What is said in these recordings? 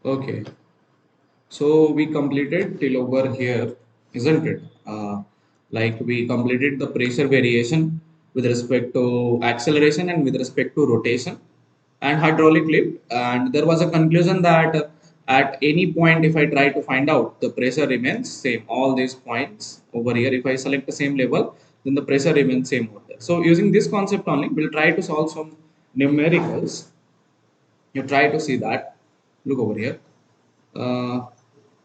Okay, so we completed till over here, isn't it? Like we completed the pressure variation with respect to acceleration and with respect to rotation and hydraulic lift. And there was a conclusion that at any point, if I try to find out, the pressure remains same. All these points over here, if I select the same level, then the pressure remains same over there. So using this concept only, we'll try to solve some numericals. You try to see that. Look over here. Uh,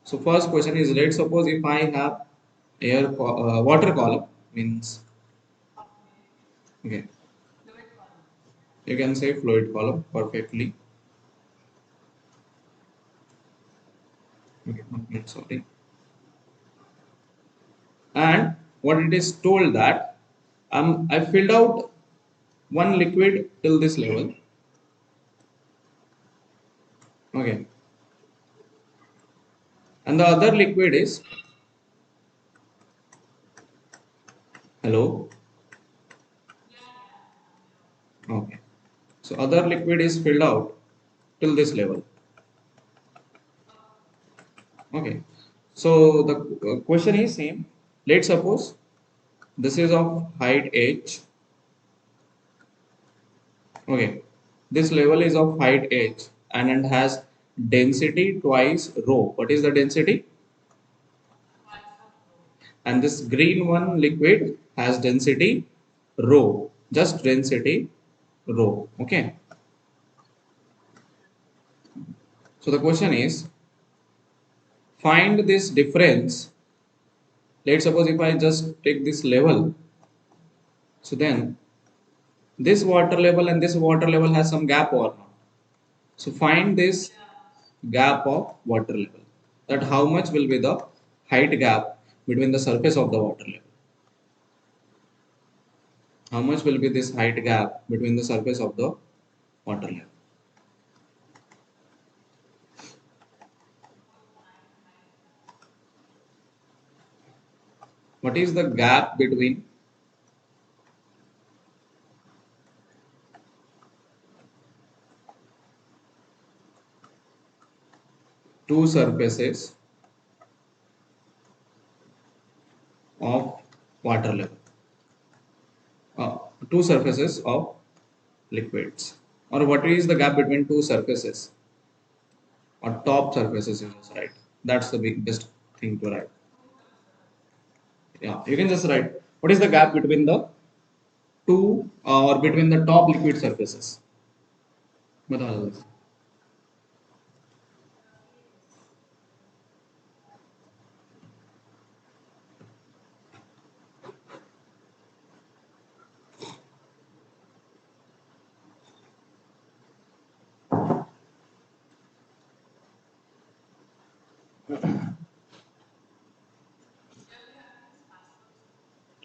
so first question is, let's suppose if I have water column means, okay, you can say fluid column perfectly. Okay, 1 minute, sorry. And what it is told that I filled out one liquid till this level. Okay, and the other liquid is, hello. Okay, so other liquid is filled out till this level. Okay, so the question is same. Let's suppose this is of height h. Okay, this level is of height h and it has density twice rho. What is the density? And this green one liquid has density rho, just density rho. Okay, so the question is, find this difference. Let's suppose if I just take this level, so then this water level and this water level has some gap or not. So find this gap of water level, that how much will be the height gap between the surface of the water level. How much will be this height gap between the surface of the water level? What is the gap between two surfaces of water level? Two surfaces of liquids. Or what is the gap between two surfaces or top surfaces? You just write. That's the biggest thing to write. Yeah, you can just write. What is the gap between the two or between the top liquid surfaces? बता दो.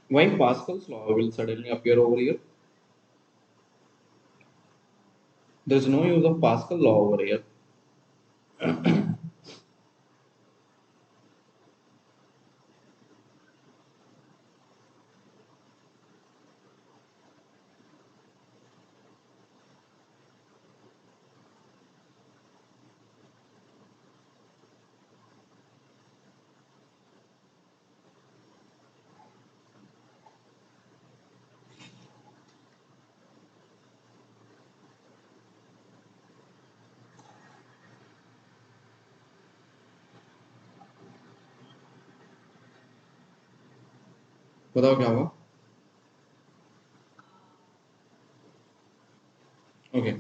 Why Pascal's law will suddenly appear over here? There is no use of Pascal law over here. बताओ क्या हुआ? Okay,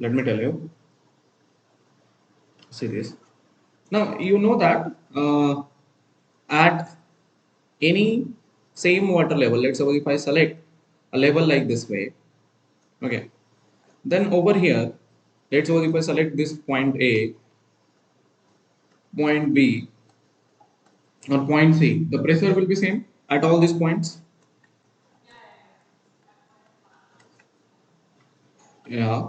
let me tell you. See this. Now you know that at any same water level, let's suppose if I select a level like this way, okay, then over here, let's suppose if I select this point A, point B, or point C, the pressure will be same at all these points. Yeah,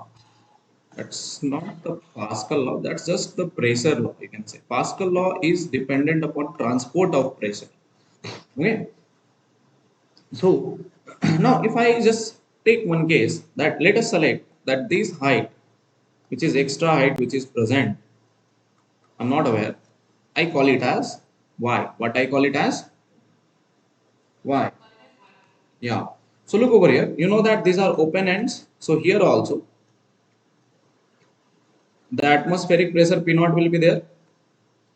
that's not the Pascal law. That's just the pressure law. You can say Pascal law is dependent upon transport of pressure. Okay. So now if I just take one case, that let us select that this height, which is extra height, which is present I'm not aware. I call it as Y. What I call it as Y. Yeah. So look over here. You know that these are open ends. So here also the atmospheric pressure P naught will be there,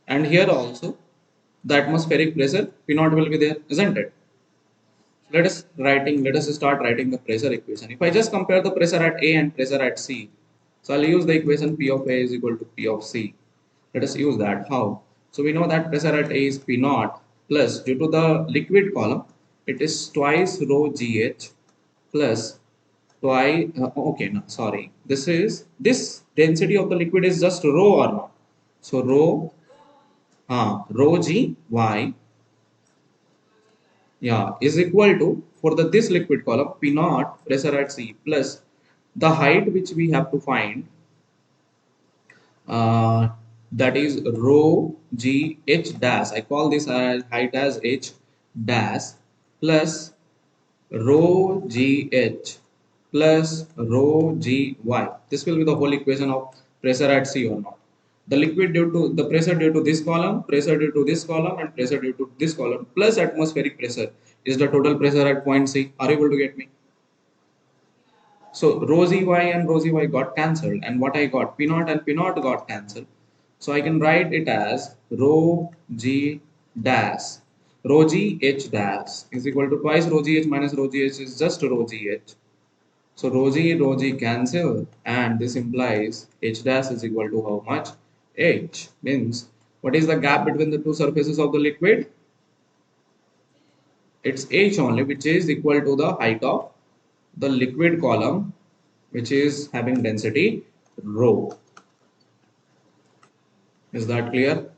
and here also the atmospheric pressure P naught will be there, isn't it? Let us start writing the pressure equation. If I just compare the pressure at A and pressure at C, so I'll use the equation P of A is equal to P of C. Let us use that. How? So we know that pressure at A is P naught plus, due to the liquid column, it is twice rho GH plus twice, okay, no, sorry. This density of the liquid is just rho or not. So rho G Y, yeah, is equal to, for the this liquid column, P naught pressure at C plus the height which we have to find, uh, that is rho G H dash. I call this height as H dash plus rho G H plus rho G Y. This will be the whole equation of pressure at C or not. The liquid due to the pressure due to this column, pressure due to this column, and pressure due to this column plus atmospheric pressure is the total pressure at point C. Are you able to get me? So rho zy and rho zy got cancelled, and what I got, P naught and P naught got cancelled. So I can write it as rho g dash, rho g h dash is equal to twice rho g h minus rho g h is just rho g h. So rho g cancel, and this implies h dash is equal to how much? H. Means what is the gap between the two surfaces of the liquid? It's h only, which is equal to the height of the liquid column, which is having density rho. Is that clear?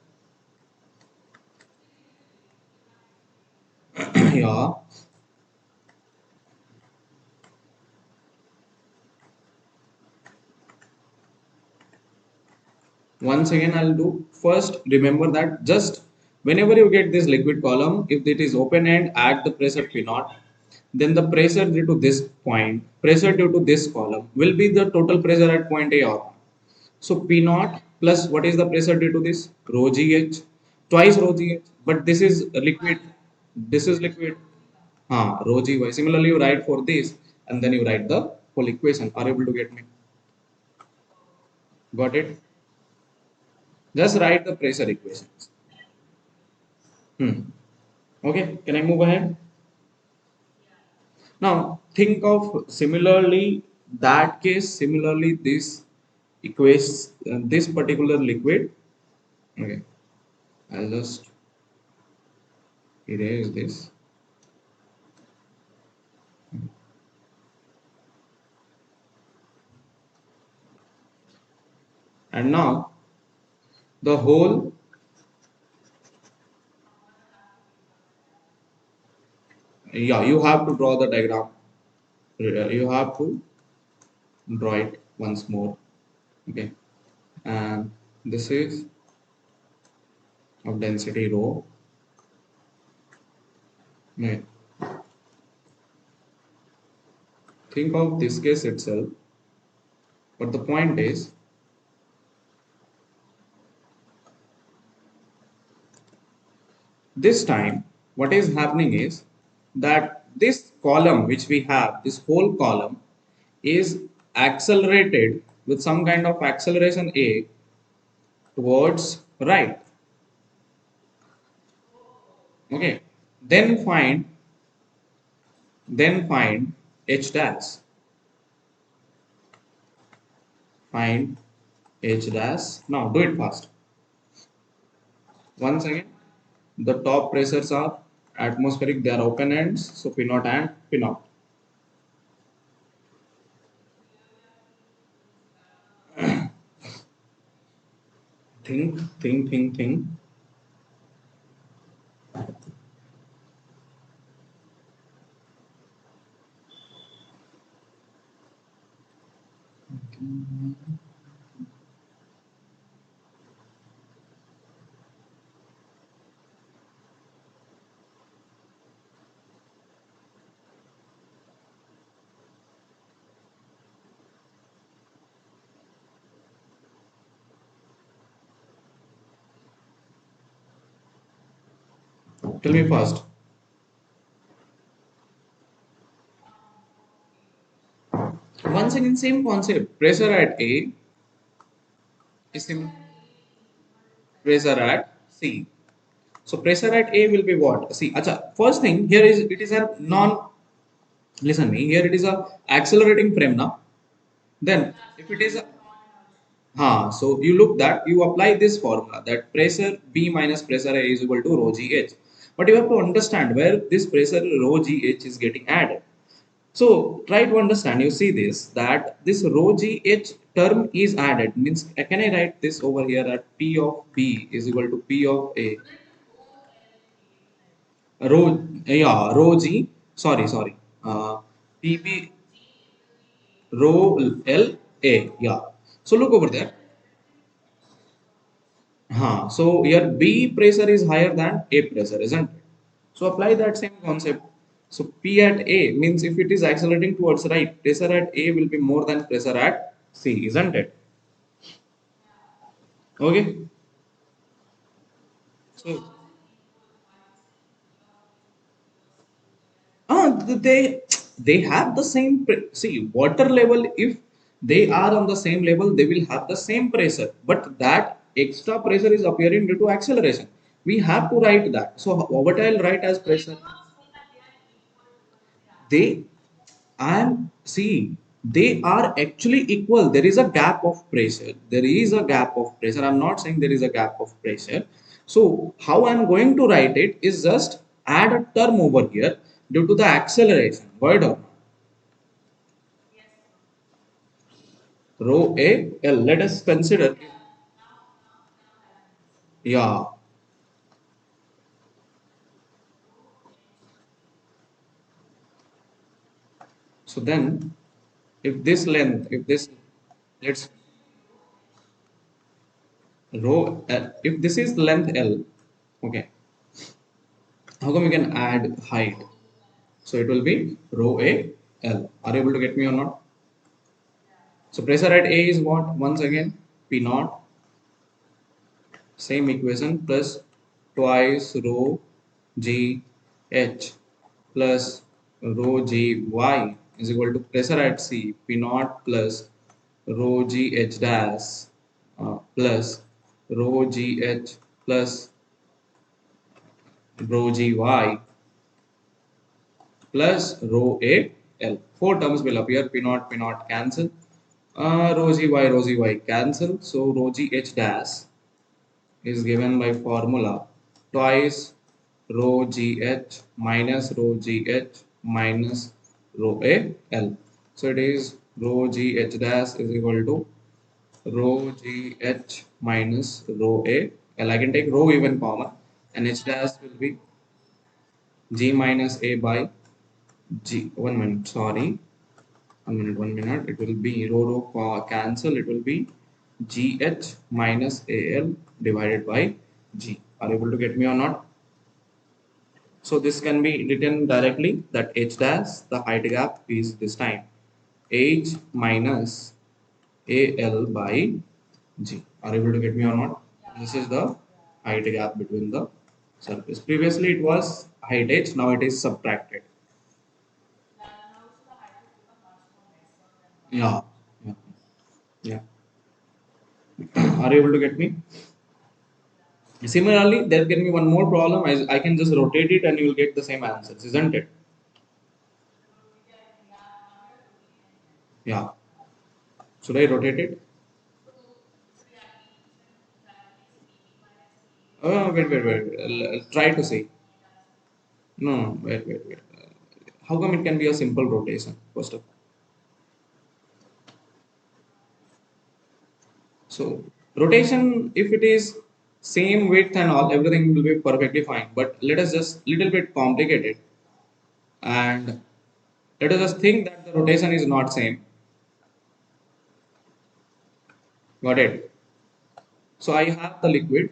Yeah. Once again, I'll do first. Remember that just whenever you get this liquid column, if it is open end, add the pressure P naught, then the pressure due to this point, pressure due to this column will be the total pressure at point A or not. So P naught plus what is the pressure due to this? Rho GH, twice rho GH, but this is liquid. This is liquid. Rho GY. Similarly, you write for this and then you write the whole equation. Are you able to get me? Got it? Just write the pressure equations. Hmm. Okay, can I move ahead? Now, think of similarly that case, similarly this equates this particular liquid. Okay, I'll just erase this. And now the whole, yeah, you have to draw the diagram. You have to draw it once more. Okay, and this is of density rho. Okay. Think of this case itself, but the point is this time what is happening is that this column which we have, this whole column is accelerated with some kind of acceleration a towards right. Okay, then find h dash, find h dash. Now do it fast. Once again, the top pressures are atmospheric, they are open ends, so p naught and p naught. Think. Tell me first. Once again, same concept. Pressure at A is same pressure at C. So pressure at A will be what? See, acha, first thing here is it is a non. Listen me. Here it is a accelerating frame now. Then if it is a so you look that you apply this formula that pressure B minus pressure A is equal to rho GH. But you have to understand where this pressure rho GH is getting added. So try to understand. You see this that this rho GH term is added. Means can I write this over here that P of B is equal to P of A. Rho rho G. Sorry. PB rho L A. Yeah. So look over there. So your B pressure is higher than A pressure, isn't it? So apply that same concept. So P at A means if it is accelerating towards right, pressure at A will be more than pressure at C, isn't it? Okay. So they have the same see water level if they are on the same level they will have the same pressure but that extra pressure is appearing due to acceleration. We have to write that. So what I'll write as pressure they and see they are actually equal. There is a gap of pressure. There is a gap of pressure. I'm not saying there is a gap of pressure. So how I'm going to write it is just add a term over here due to the acceleration word or not. Rho a l, let us consider. Yeah, so then if this length if this let's rho l, if this is length l, okay, how come we can add height? So it will be rho a l. Are you able to get me or not? So pressure at A is what? Once again, P naught, same equation, plus twice rho G H plus rho G Y is equal to pressure at C, P naught plus rho G H dash plus rho G H plus rho G Y plus rho A L. Four terms will appear. P naught cancel. Rho G Y cancel. So rho G H dash is given by formula twice rho GH minus rho GH minus rho A L. So it is rho GH dash is equal to rho GH minus rho A L. I can take rho even common and H dash will be G minus A by G. 1 minute, sorry. 1 minute. It will be cancel. It will be GH minus AL divided by G. Are you able to get me or not? So this can be written directly that H dash, the height gap is this time H minus AL by G. Are you able to get me or not? This is the height gap between the surface. Previously it was height H, now it is subtracted. Yeah, yeah, yeah. Are you able to get me? Similarly, there can be one more problem. I can just rotate it and you will get the same answers, isn't it? Yeah. Should I rotate it? Wait. Try to see. No, wait. How come it can be a simple rotation? First of all. So, rotation, if it is same width and all, everything will be perfectly fine. But let us just little bit complicate it and let us just think that the rotation is not same. Got it? So, I have the liquid,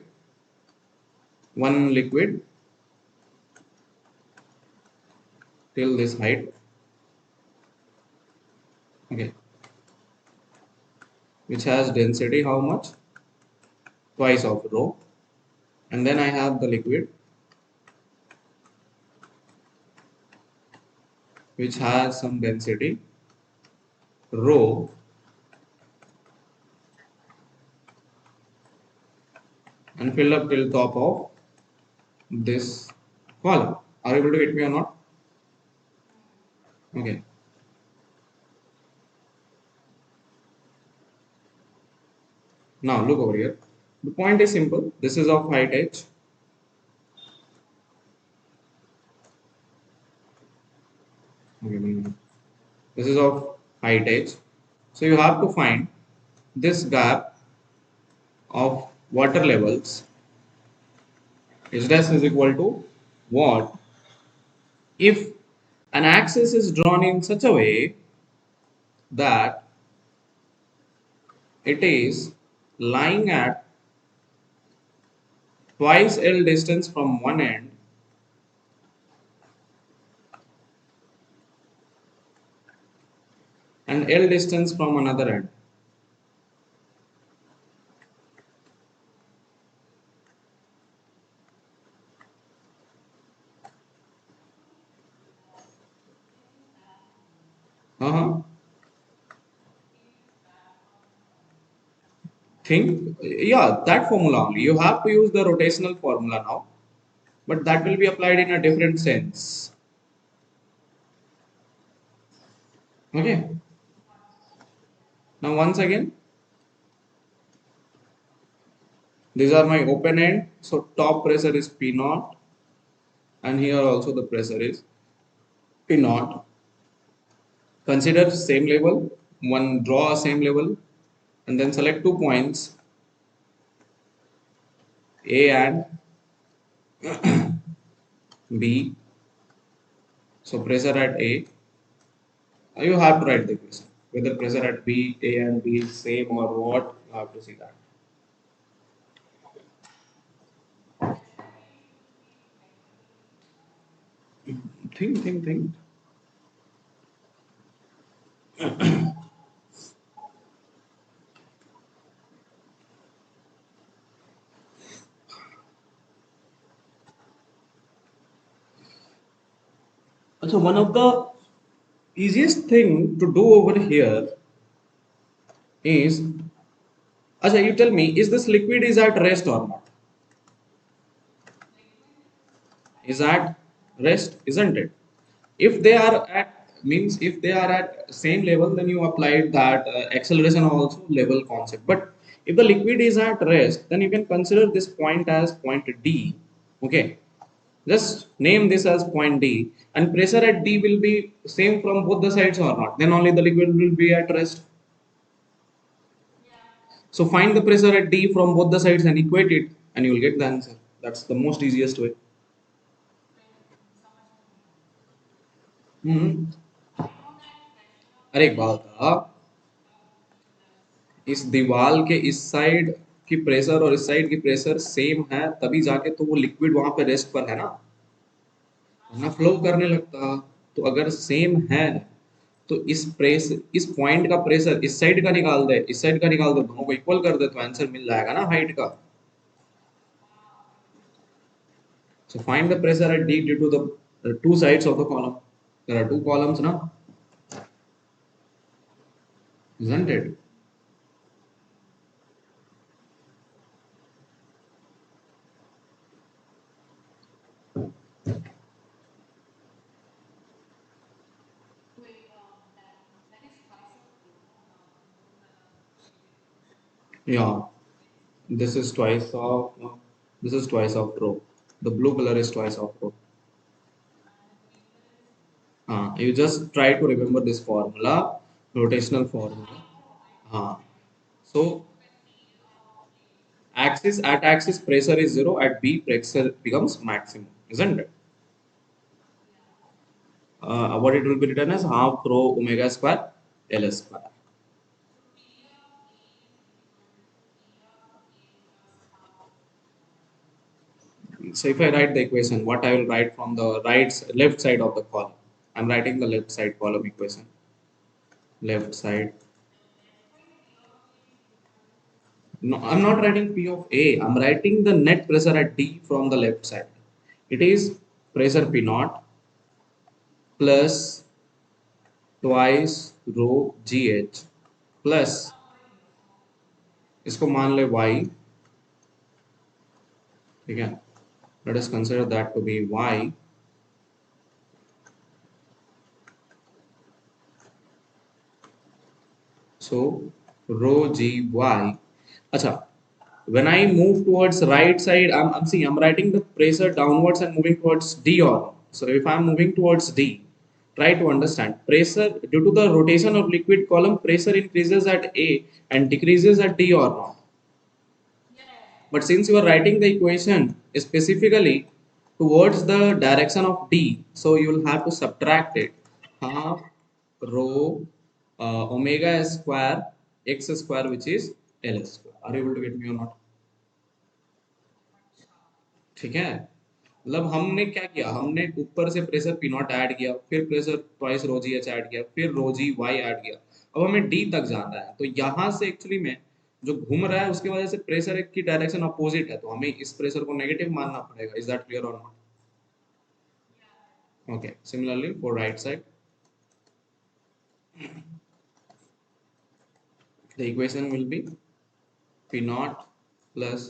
one liquid till this height. Okay, which has density how much? Twice of rho. And then I have the liquid which has some density rho and fill up till top of this column. Are you able to get me or not? Okay. Now look over here. The point is simple. This is of height h. Okay. This is of height h. So you have to find this gap of water levels. H dash is equal to what? If an axis is drawn in such a way that it is lying at twice L distance from one end and L distance from another end. Uh-huh. Think, yeah, that formula only. You have to use the rotational formula now, but that will be applied in a different sense. Okay. Now once again, these are my open end. So top pressure is P naught, and here also the pressure is P naught. Consider same level. One draw a same level, and then select 2 points A and B. So pressure at A, you have to write the equation. Whether pressure at B, A and B is same or what, you have to see that. Think. So one of the easiest thing to do over here is, Ajay, you tell me, is this liquid is at rest or not? Is at rest, isn't it? If they are at, means if they are at same level, then you applied that acceleration also level concept. But if the liquid is at rest, then you can consider this point as point D. Okay, just name this as point D, and pressure at D will be same from both the sides or not. Then only the liquid will be at rest. So find the pressure at D from both the sides and equate it, and you will get the answer. That's the most easiest way. हम्म अरे एक बात बता, इस दीवार के इस side की pressure और इस साइड की प्रेशर सेम है, तभी जाके तो वो लिक्विड वहां पे रेस्ट पर है ना, वरना फ्लो करने लगता। तो अगर सेम है तो इस पॉइंट का प्रेशर इस साइड का निकाल दे, इस साइड का निकाल दे, दोनों को इक्वल कर दे, तो आंसर मिल जाएगा ना हाइट का। So find the pressure at D due to the two sides of the column. There are two columns now, isn't it? Yeah, this is twice of this is twice of rho. The blue color is twice of rho. You just try to remember this formula, rotational formula. So axis pressure is zero, at B pressure becomes maximum, isn't it? What it will be written as half rho omega square L square. So if I write the equation, what I will write from the left side of the column. I'm writing the left side column equation. Left side. No, I'm not writing P of A. I'm writing the net pressure at D from the left side. It is pressure P naught plus twice rho g h plus इसको मान ले y, ठीक है, let us consider that to be y. So rho g y. Acha, when I move towards right side, I'm seeing I'm writing the pressure downwards and moving towards D or no. So if I'm moving towards D, try to understand pressure due to the rotation of liquid column, pressure increases at A and decreases at D or not. But since you are writing the equation specifically towards the direction of D, so you will have to subtract it. Half rho omega square x square, which is L square. Are you able to get me or not? ठीक है, मतलब हमने क्या किया, हमने ऊपर से pressure P not add किया, फिर pressure twice rho g H add किया, फिर रो जी वाई ऐड किया, अब हमें डी तक जाना है, तो यहाँ से एक्चुअली में जो घूम रहा है उसकी वजह से प्रेशर की डायरेक्शन अपोजिट है, तो हमें इस प्रेशर को नेगेटिव मानना पड़ेगा. इज दैट क्लियर और not? Okay, similarly for right side the equation will be P naught plus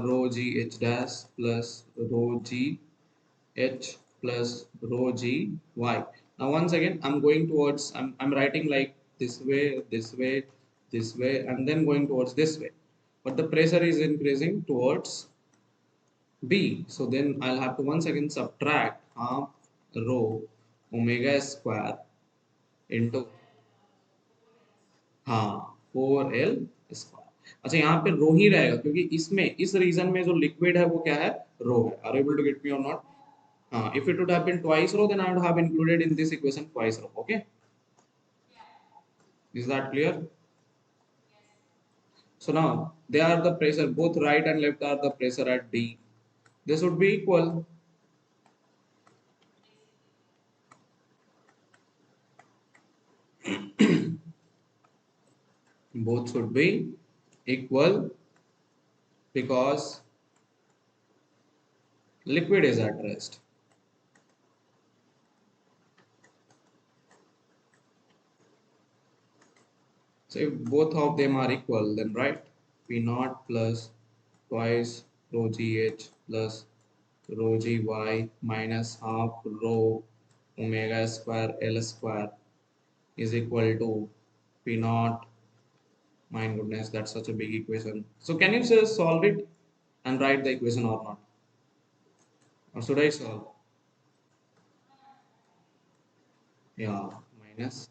rho g h dash plus rho g h plus rho g y. Now once again I'm going towards, I'm writing like this way, this way, this way, and then going towards this way, but the pressure is increasing towards B, so then I'll have to once again subtract half rho omega square into, हाँ, 4L square. अच्छा, यहाँ पे रो ही रहेगा क्योंकि इसमें इस reason में जो लिक्विड है वो क्या है, रो है. Are able to get me or not? If it would have been twice rho, then I would have included in this equation twice rho. Okay, is that clear? So now they are the pressure, both right and left are the pressure at D. This would be equal. Both should be equal because liquid is at rest. So if both of them are equal, then right, P naught plus twice rho gh plus rho gy minus half rho omega square L square is equal to P naught. My goodness, that's such a big equation. So can you just solve it and write the equation or not? Or should I solve? Yeah, minus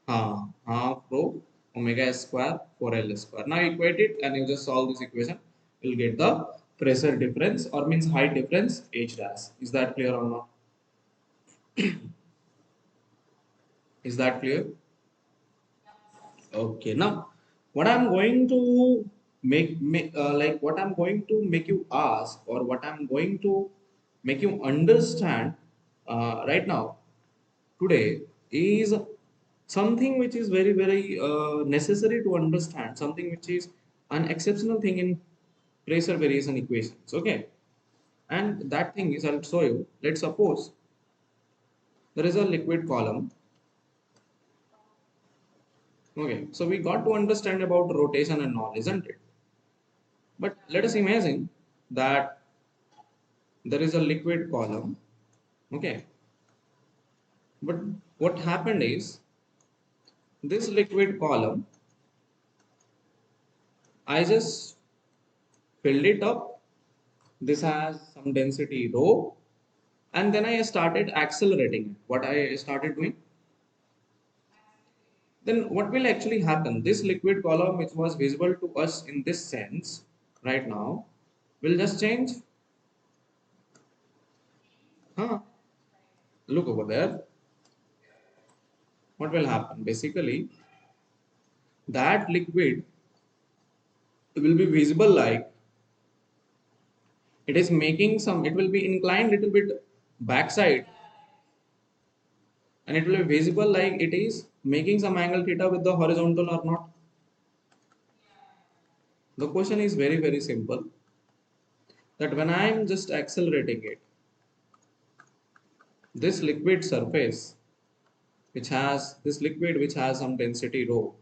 half rho omega square for L square. Now equate it and you just solve this equation. You'll get the pressure difference or means height difference H dash. Is that clear or not? Is that clear? Okay, now what I'm going to like what I'm going to make you ask or what I'm going to make you understand right now today is something which is very very necessary to understand, something which is an exceptional thing in pressure variation equations. Okay, and that thing is, I'll show you. Let's suppose there is a liquid column. Okay, so we got to understand about rotation and all, isn't it? But let us imagine that there is a liquid column. Okay, but what happened is this liquid column, I just filled it up. This has some density rho, and then I started accelerating it. What I started doing, then what will actually happen? This liquid column, which was visible to us in this sense right now, will just change. Huh? Look over there. What will happen? Basically, that liquid will be visible like it is making some, it will be inclined little bit backside, and it will be visible like it is making some angle theta with the horizontal or not. The question is very very simple, that when I am just accelerating it, this liquid surface which has this liquid which has some density rho.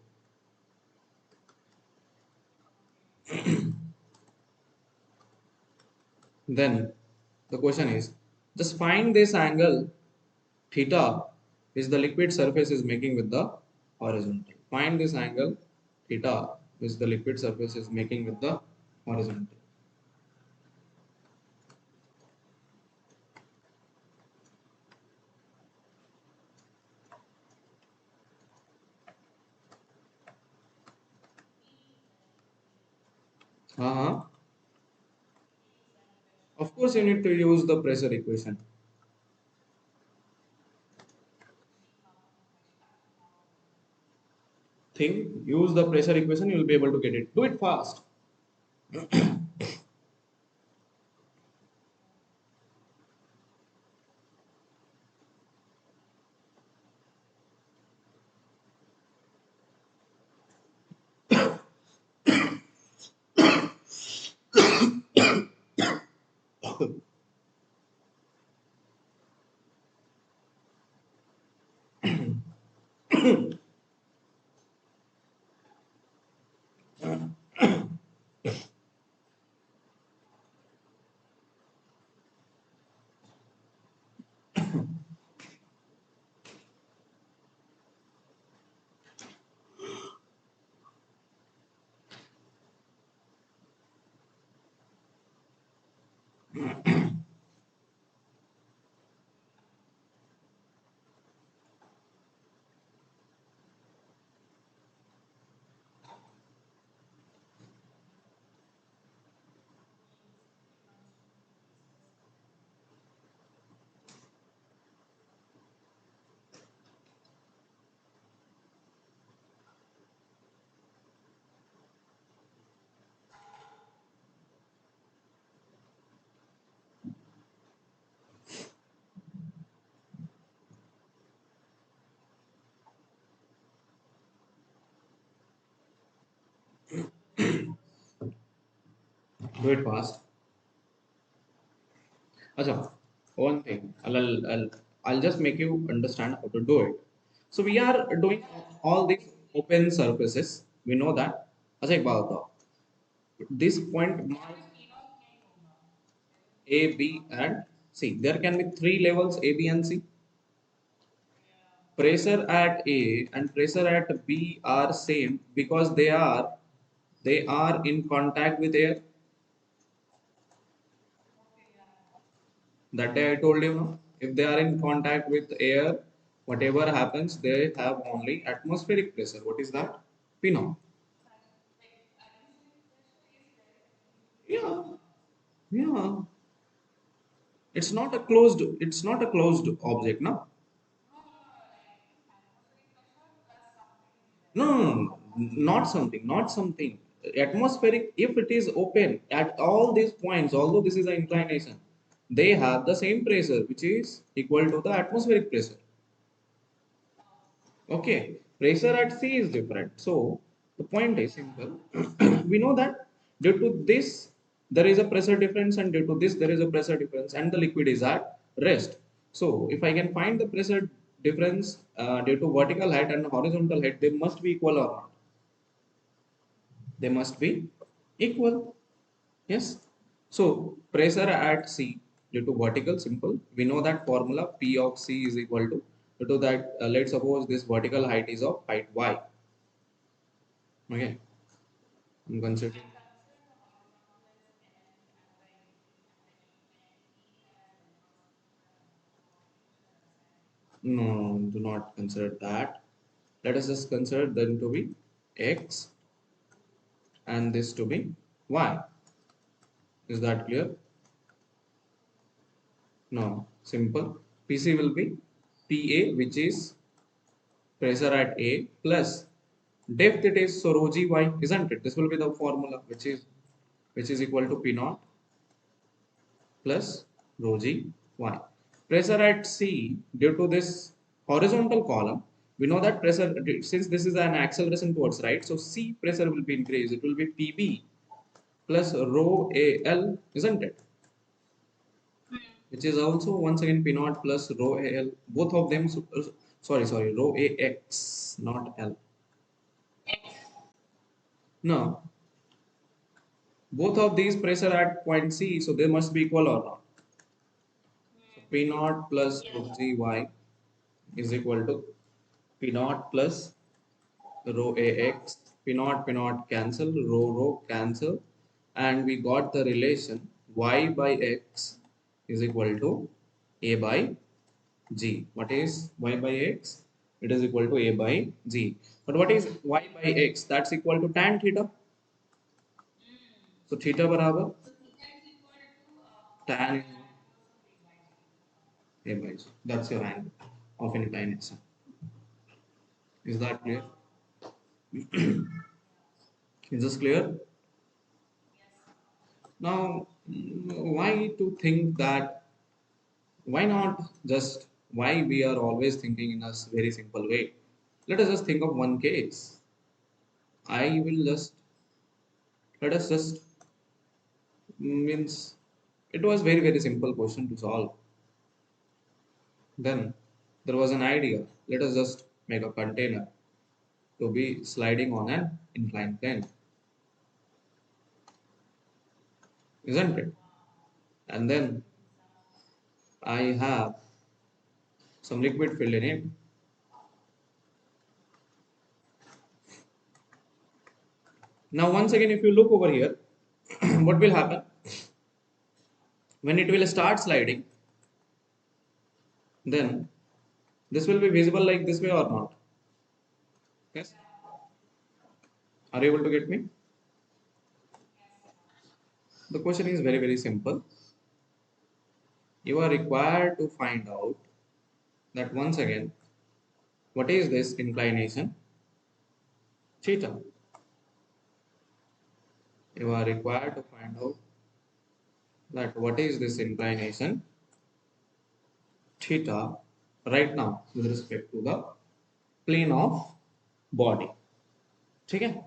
Then the question is, just find this angle theta which the liquid surface is making with the horizontal. Find this angle theta which the liquid surface is making with the horizontal. Uh-huh. Of course, you need to use the pressure equation. Use the pressure equation, you will be able to get it. Do it fast. Do it fast. Acha, one thing, I'll just make you understand how to do it. So we are doing all these open surfaces. We know that. Acha, एक बात बताओ. This point marks A, B, and C. There can be three levels A, B, and C. Pressure at A and pressure at B are same because they are in contact with air. That day I told you, no? If they are in contact with air, whatever happens, they have only atmospheric pressure. What is that? P naught. Yeah, yeah. It's not a closed object, no? No, no, no, no, not something. Atmospheric, if it is open at all these points, although this is an inclination, they have the same pressure, which is equal to the atmospheric pressure. Okay, pressure at sea is different. So the point is simple. We know that due to this there is a pressure difference, and due to this there is a pressure difference, and the liquid is at rest. So if I can find the pressure difference due to vertical height and horizontal height, they must be equal or not? They must be equal. Yes. So pressure at C due to vertical, simple. We know that formula P of C is equal to due to that. Let's suppose this vertical height is of height Y. Okay. I'm considering. No, do not consider that. Let us just consider them to be X and this to be Y. Is that clear? No. Simple. PC will be PA, which is pressure at A, plus depth it is so rho g y, isn't it? This will be the formula which is equal to P naught plus rho g y. Pressure at C due to this horizontal column, we know that pressure, since this is an acceleration towards right, so C pressure will be increased. It will be PB plus rho AL, isn't it? Which is also once again P naught plus rho AL. Both of them Sorry, rho AX, not L. No, both of these pressure at point C, so they must be equal or not. So P naught plus rho GY is equal to P naught plus rho AX, P naught cancel, rho cancel, and we got the relation Y by X is equal to A by G. What is Y by X? It is equal to A by G. But what is Y by X? That's equal to tan theta. So theta बराबर tan A by G. That's your angle of inclination. Is that clear? Is this clear? Now, why to think that? Why not just why we are always thinking in a very simple way? Let us just think of one case. I will just let us just means it was very simple question to solve. Then there was an idea. Let us just make a container to be sliding on an inclined plane, isn't it? And then I have some liquid filled in it. Now, once again, if you look over here, what will happen when it will start sliding? Then this will be visible like this way or not? Yes. Are you able to get me? The question is very simple. You are required to find out that once again, what is this inclination? Theta. You are required to find out that what is this inclination? Theta right now with respect to the plane of body. ठीक है?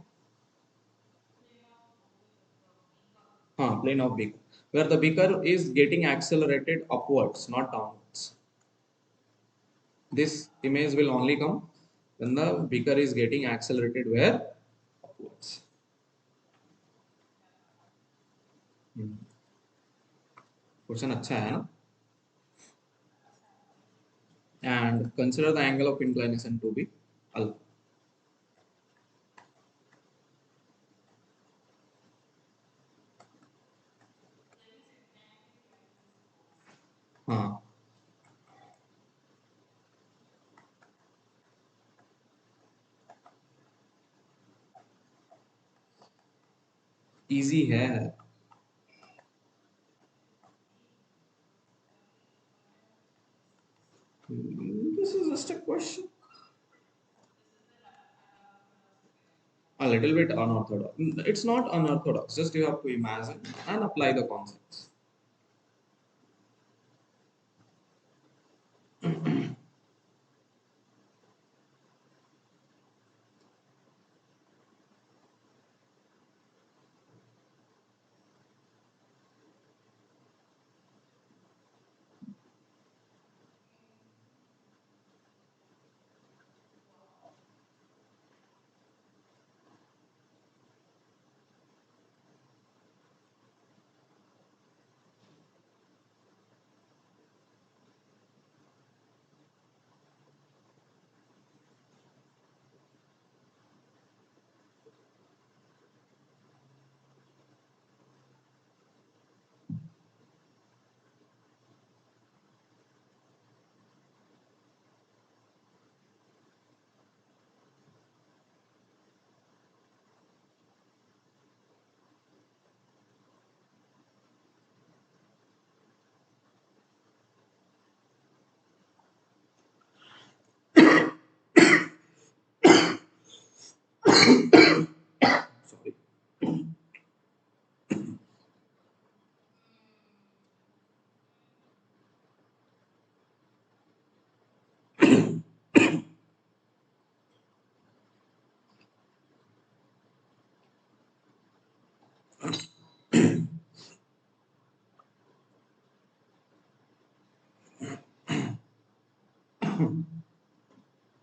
हाँ, plane of beaker. Where the beaker is getting accelerated upwards, not downwards. This image will only come when the beaker is getting accelerated where? Upwards. Question अच्छा है ना? And consider the angle of inclination to be alpha. हाँ, easy है. This is just a question. A little bit unorthodox. It's not unorthodox. Just you have to imagine and apply the concepts. Sorry.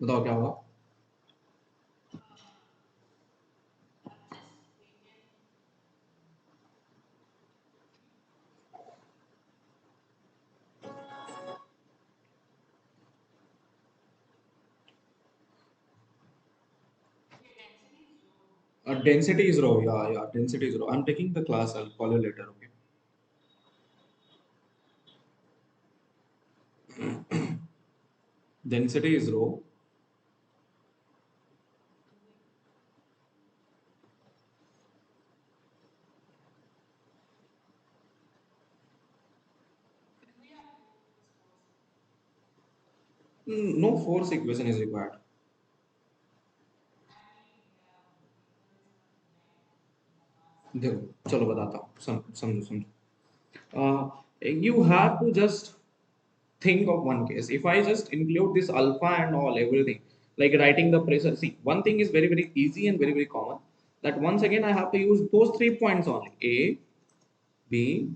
बताओ क्या होगा? Density is rho. Yeah, yeah. Density is rho. I'm taking the class. I'll call you later. Okay. Density is rho. No force equation is required. देखो चलो बताता हूँ समझो समझो you have to just think of one case. If I just include this alpha and all everything, like writing the pressure, see one thing is very very easy and very very common, that once again I have to use those 3 points only, A, B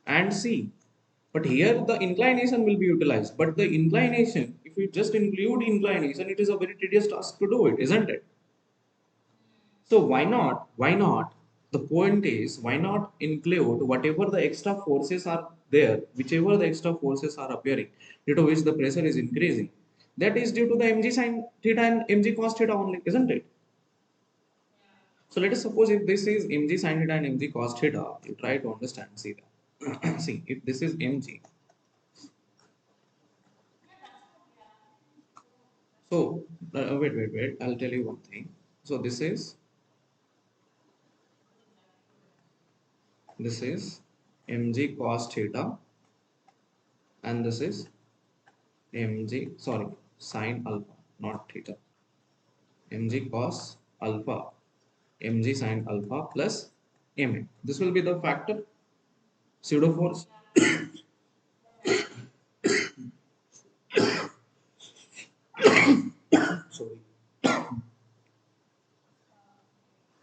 and C. But here the inclination will be utilized, but the inclination, if we just include inclination, it is a very tedious task to do it, isn't it? So why not? Why not? The point is, why not include whatever the extra forces are there, whichever the extra forces are appearing, due to which the pressure is increasing. That is due to the mg sine theta and mg cos theta only, isn't it? So let us suppose if this is mg sine theta and mg cos theta, you try to understand. See that. See, if this is mg, so wait. I'll tell you one thing. So this is mg cos theta, and this is mg, sorry, sine alpha, not theta, mg cos alpha, mg sine alpha plus ma. This will be the factor pseudo force. Sorry.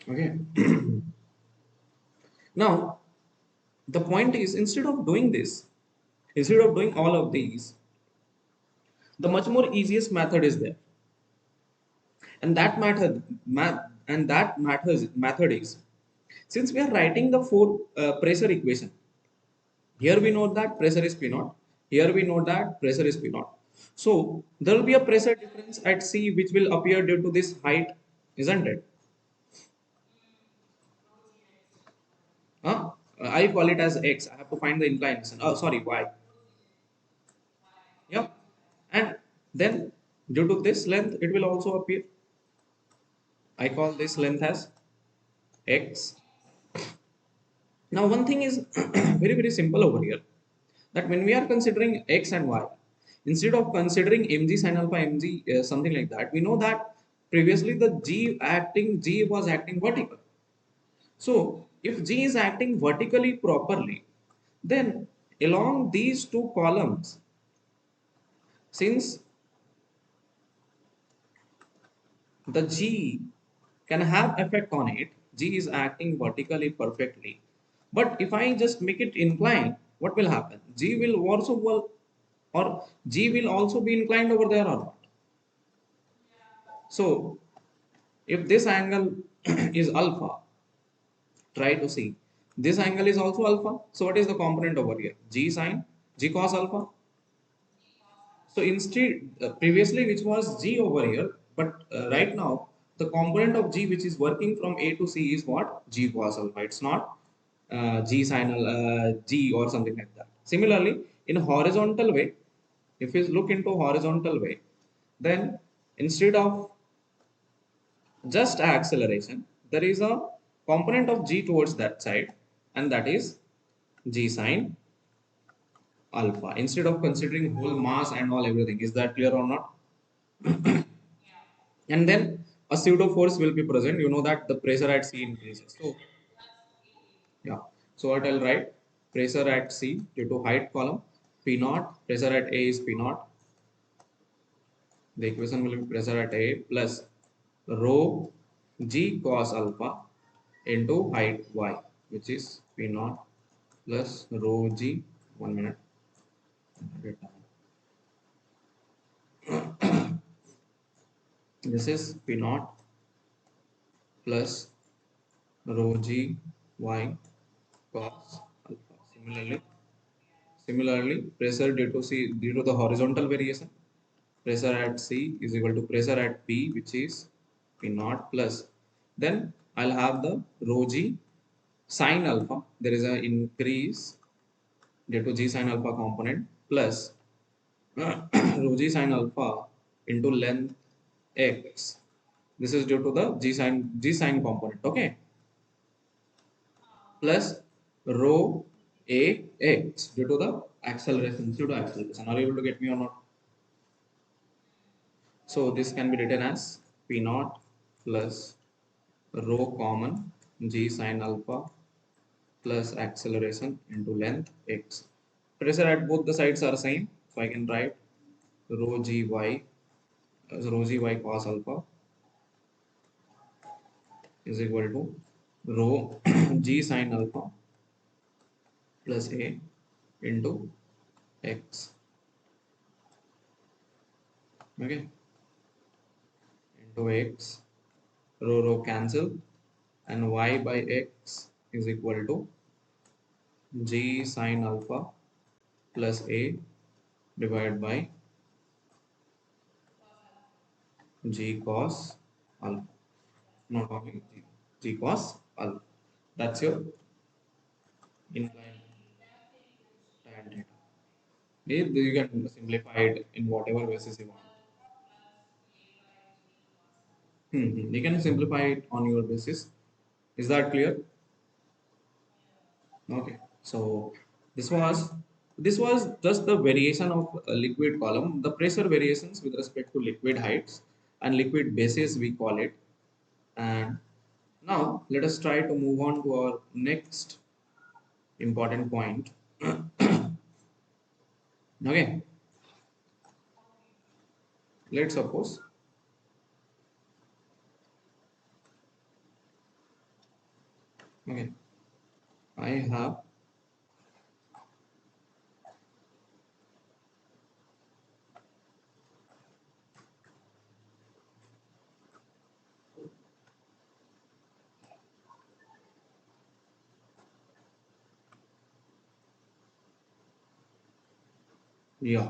Okay. Now the point is, instead of doing all of these, the much more easiest method is there, and that method is, since we are writing the four pressure equation. Here we know that pressure is P naught. Here we know that pressure is P naught. So there will be a pressure difference at C which will appear due to this height, isn't it? Huh? I call it as X. I have to find the inclination. Oh, sorry, Y. Yeah. And then due to this length, it will also appear. I call this length as X. Now, one thing is very, very simple over here, that when we are considering X and Y, instead of considering mg sin alpha, mg something like that, we know that previously the G was acting vertical. So, if G is acting vertically properly, then along these two columns, since the G can have effect on it, G is acting vertically perfectly. But if I just make it inclined, what will happen? G will also or G will also be inclined over there or not. So if this angle is alpha, try to see. This angle is also alpha. So what is the component over here? G sine, G cos alpha. So instead, previously which was G over here, but right now the component of G which is working from A to C is what? G cos alpha. It's not G sin G or something like that. Similarly, in horizontal way, if you look into horizontal way, then instead of just acceleration, there is a component of G towards that side, and that is G sine alpha. Instead of considering whole mass and all everything, is that clear or not? And then a pseudo force will be present. You know that the pressure at C increases. So yeah. So what I'll write, pressure at C due to height column P naught, pressure at A is P naught. The equation will be pressure at A plus rho G cos alpha into height Y, which is P naught plus rho G. 1 minute. This is P naught plus rho g y cos alpha. Similarly, pressure due to the horizontal variation, pressure at C is equal to pressure at P, which is P naught plus. Then I'll have the rho g sine alpha. There is an increase due to g sine alpha component plus rho g sine alpha into length x. This is due to the g sine component. Okay, plus rho a x due to the acceleration. Due to acceleration. Are you able to get me or not? So this can be written as P naught plus rho common g sine alpha plus acceleration into length x. Pressure at both the sides are same, so I can write rho g y as rho g y cos alpha is equal to rho g sine alpha plus a into x. Okay, into x, rho cancel, and y by x is equal to g sine alpha plus a divided by g cos alpha. Not only g cos alpha. That's your inclined tan theta. You can simplify it in whatever basis you want. You can simplify it on your basis. Is that clear? Okay. So this was this was just the variation of a liquid column, the pressure variations with respect to liquid heights and liquid bases we call it. And now let us try to move on to our next important point. Okay. Let's suppose, okay, I have, yeah.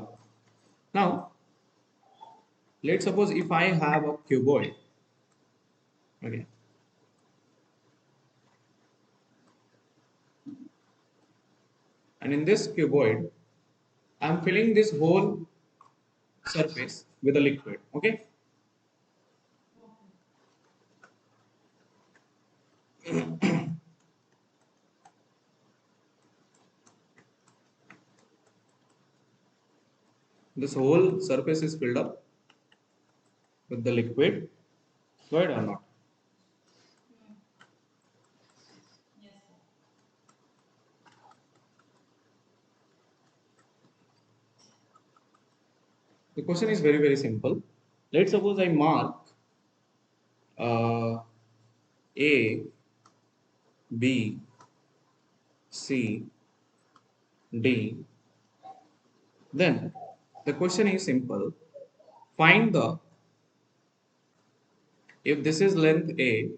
Now let's suppose if I have a cuboid, okay, and in this cuboid I'm filling this whole surface with a liquid. Okay, this whole surface is filled up with the liquid. Right or not? The question is very simple. Let's suppose I mark uh, A, B, C, D. Then the question is simple. Find the, if this is length A,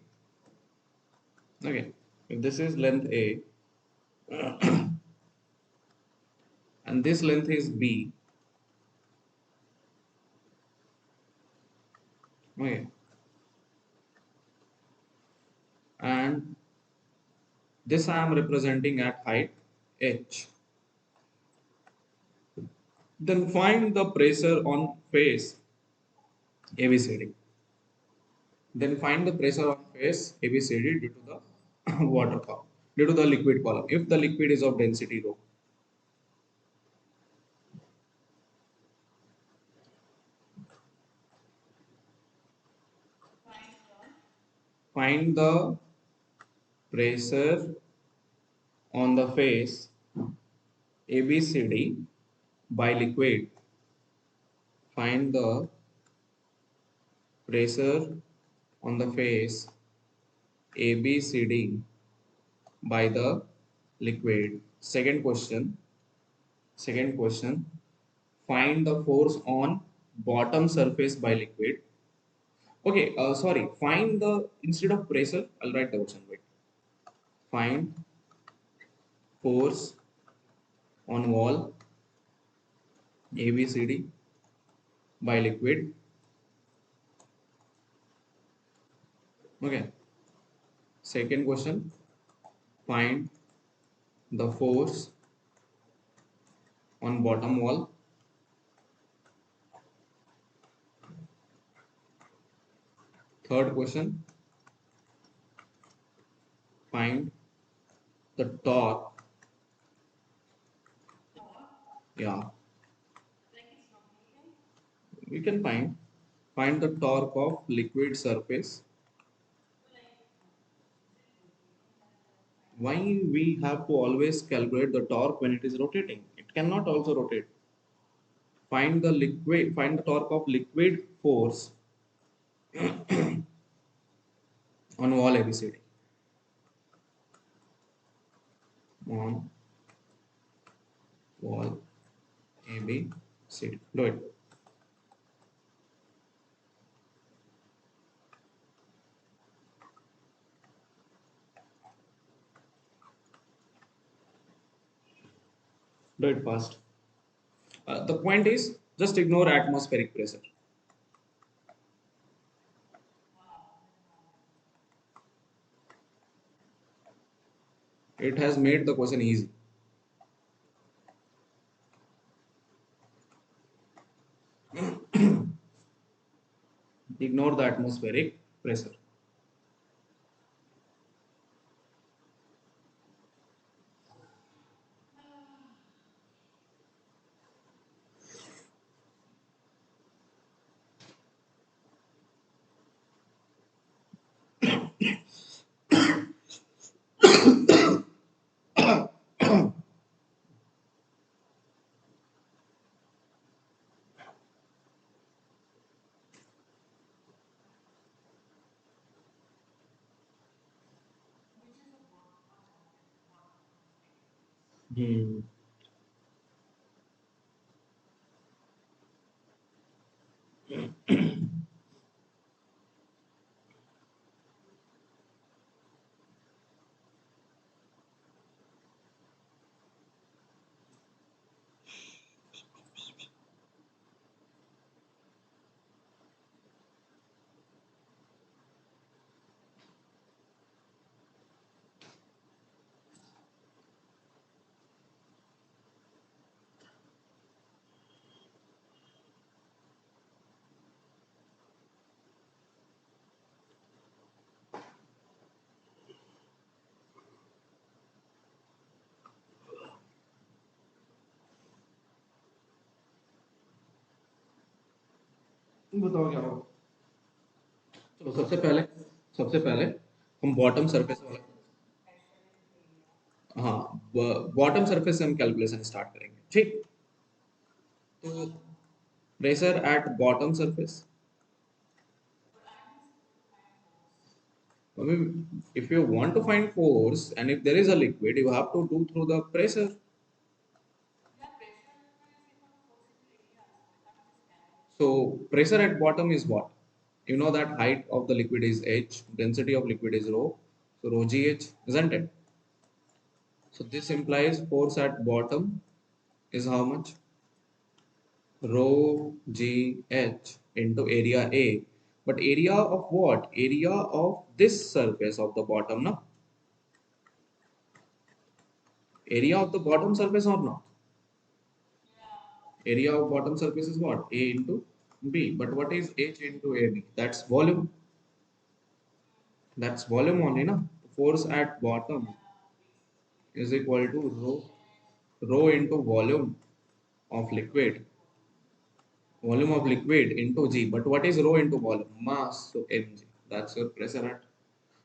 okay, if this is length A and this length is B, okay, and this I am representing at height H. Then find the pressure on face ABCD. Then find the pressure on face ABCD due to the water column, due to the liquid column. If the liquid is of density rho, find the pressure on the face ABCD by liquid. Find the pressure on the face ABCD by the liquid. Second question, find the force on bottom surface by liquid. Okay, sorry. Find the instead of pressure, I'll write the question. Wait. Find force on wall ABCD by liquid. Okay. Second question. Find the force on bottom wall. Third question. Find the torque. Yeah, we can find the torque of liquid surface. Why we have to always calculate the torque when it is rotating? It cannot also rotate. Find the torque of liquid force on wall ABCD. On wall ABCD. Do it. Do it fast. The point is just ignore atmospheric pressure. It has made the question easy. Ignore the atmospheric pressure. Hmm. बताओ क्या होगा? चलो सबसे पहले हम bottom surface वाला, हाँ, bottom surface से हम कैलकुलेशन स्टार्ट करेंगे, ठीक? तो pressure at bottom surface, I mean, if you want to find force and if there is a liquid, you have to do through the pressure. So pressure at bottom is what? You know that height of the liquid is h, density of liquid is rho. So rho gh, isn't it? So this implies force at bottom is how much? Rho gh into area A. But area of what? Area of this surface of the bottom, no? Area of the bottom surface or not? Area of bottom surface is what? A into B. But what is H into AB? That's volume. That's volume only, no? Force at bottom is equal to rho into volume of liquid into G. But what is rho into volume? Mass, so mg. That's your pressure at.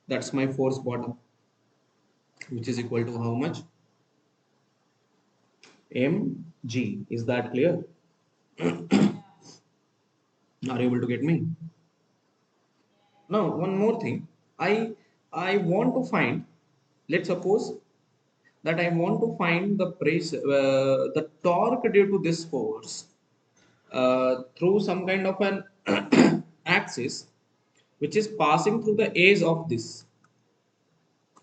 That's my force bottom, which is equal to how much? Mg. Is that clear? Are you able to get me? Now, one more thing. I I want to find. Let's suppose that I want to find the the torque due to this force through some kind of an axis. which is passing through the edge of this.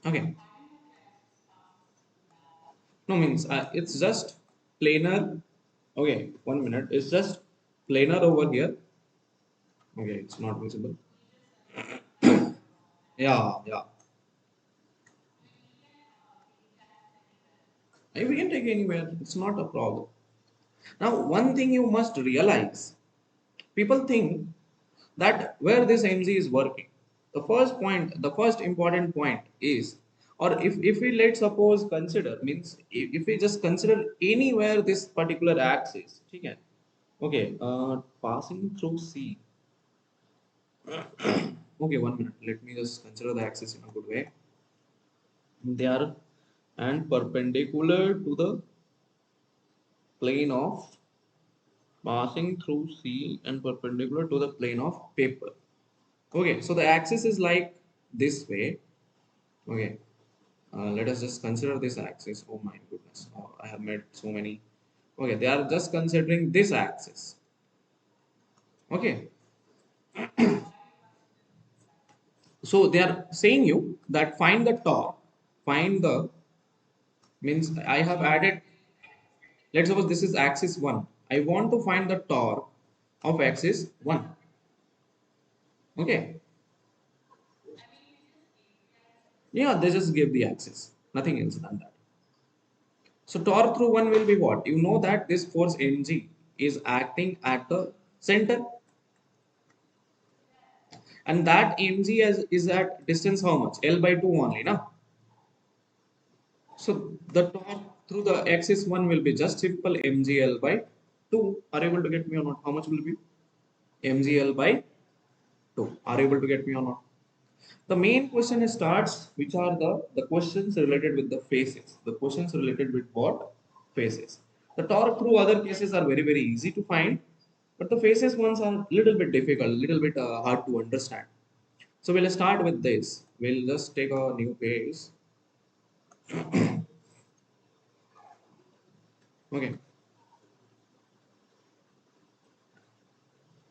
Okay. No, means it's just planar. Okay, 1 minute. It's just planar over here. Okay, it's not visible. Yeah, yeah. We can take anywhere. It's not a problem. Now, one thing you must realize, people think that where this MZ is working, the first point, the first important point is, or if we let's suppose consider, means if we just consider anywhere this particular axis, okay, okay, passing through C. Okay, 1 minute. Let me just consider the axis in a good way. They are and perpendicular to the plane of passing through C and perpendicular to the plane of paper. Okay, so the axis is like this way. Okay, let us just consider this axis. Oh my goodness, oh, I have made so many. Okay, they are just considering this axis. Okay, so they are saying you that find the torque, find the means I have added. Let's suppose this is axis 1. I want to find the torque of axis 1. Okay. Yeah, they just give the axis. Nothing else than that. So torque through 1 will be what? You know that this force mg is acting at the center, and that mg is at distance how much? L by 2 only, now. So the torque through the axis 1 will be just simple mgl by 2. Are you able to get me or not? How much will be? Mgl by 2. Are you able to get me or not? The main question starts, which are the questions related with the phases. The questions related with what? Phases. The torque through other cases are very, very easy to find, but the phases ones are little bit difficult, little bit hard to understand. So we'll start with this. We'll just take a new page. Okay.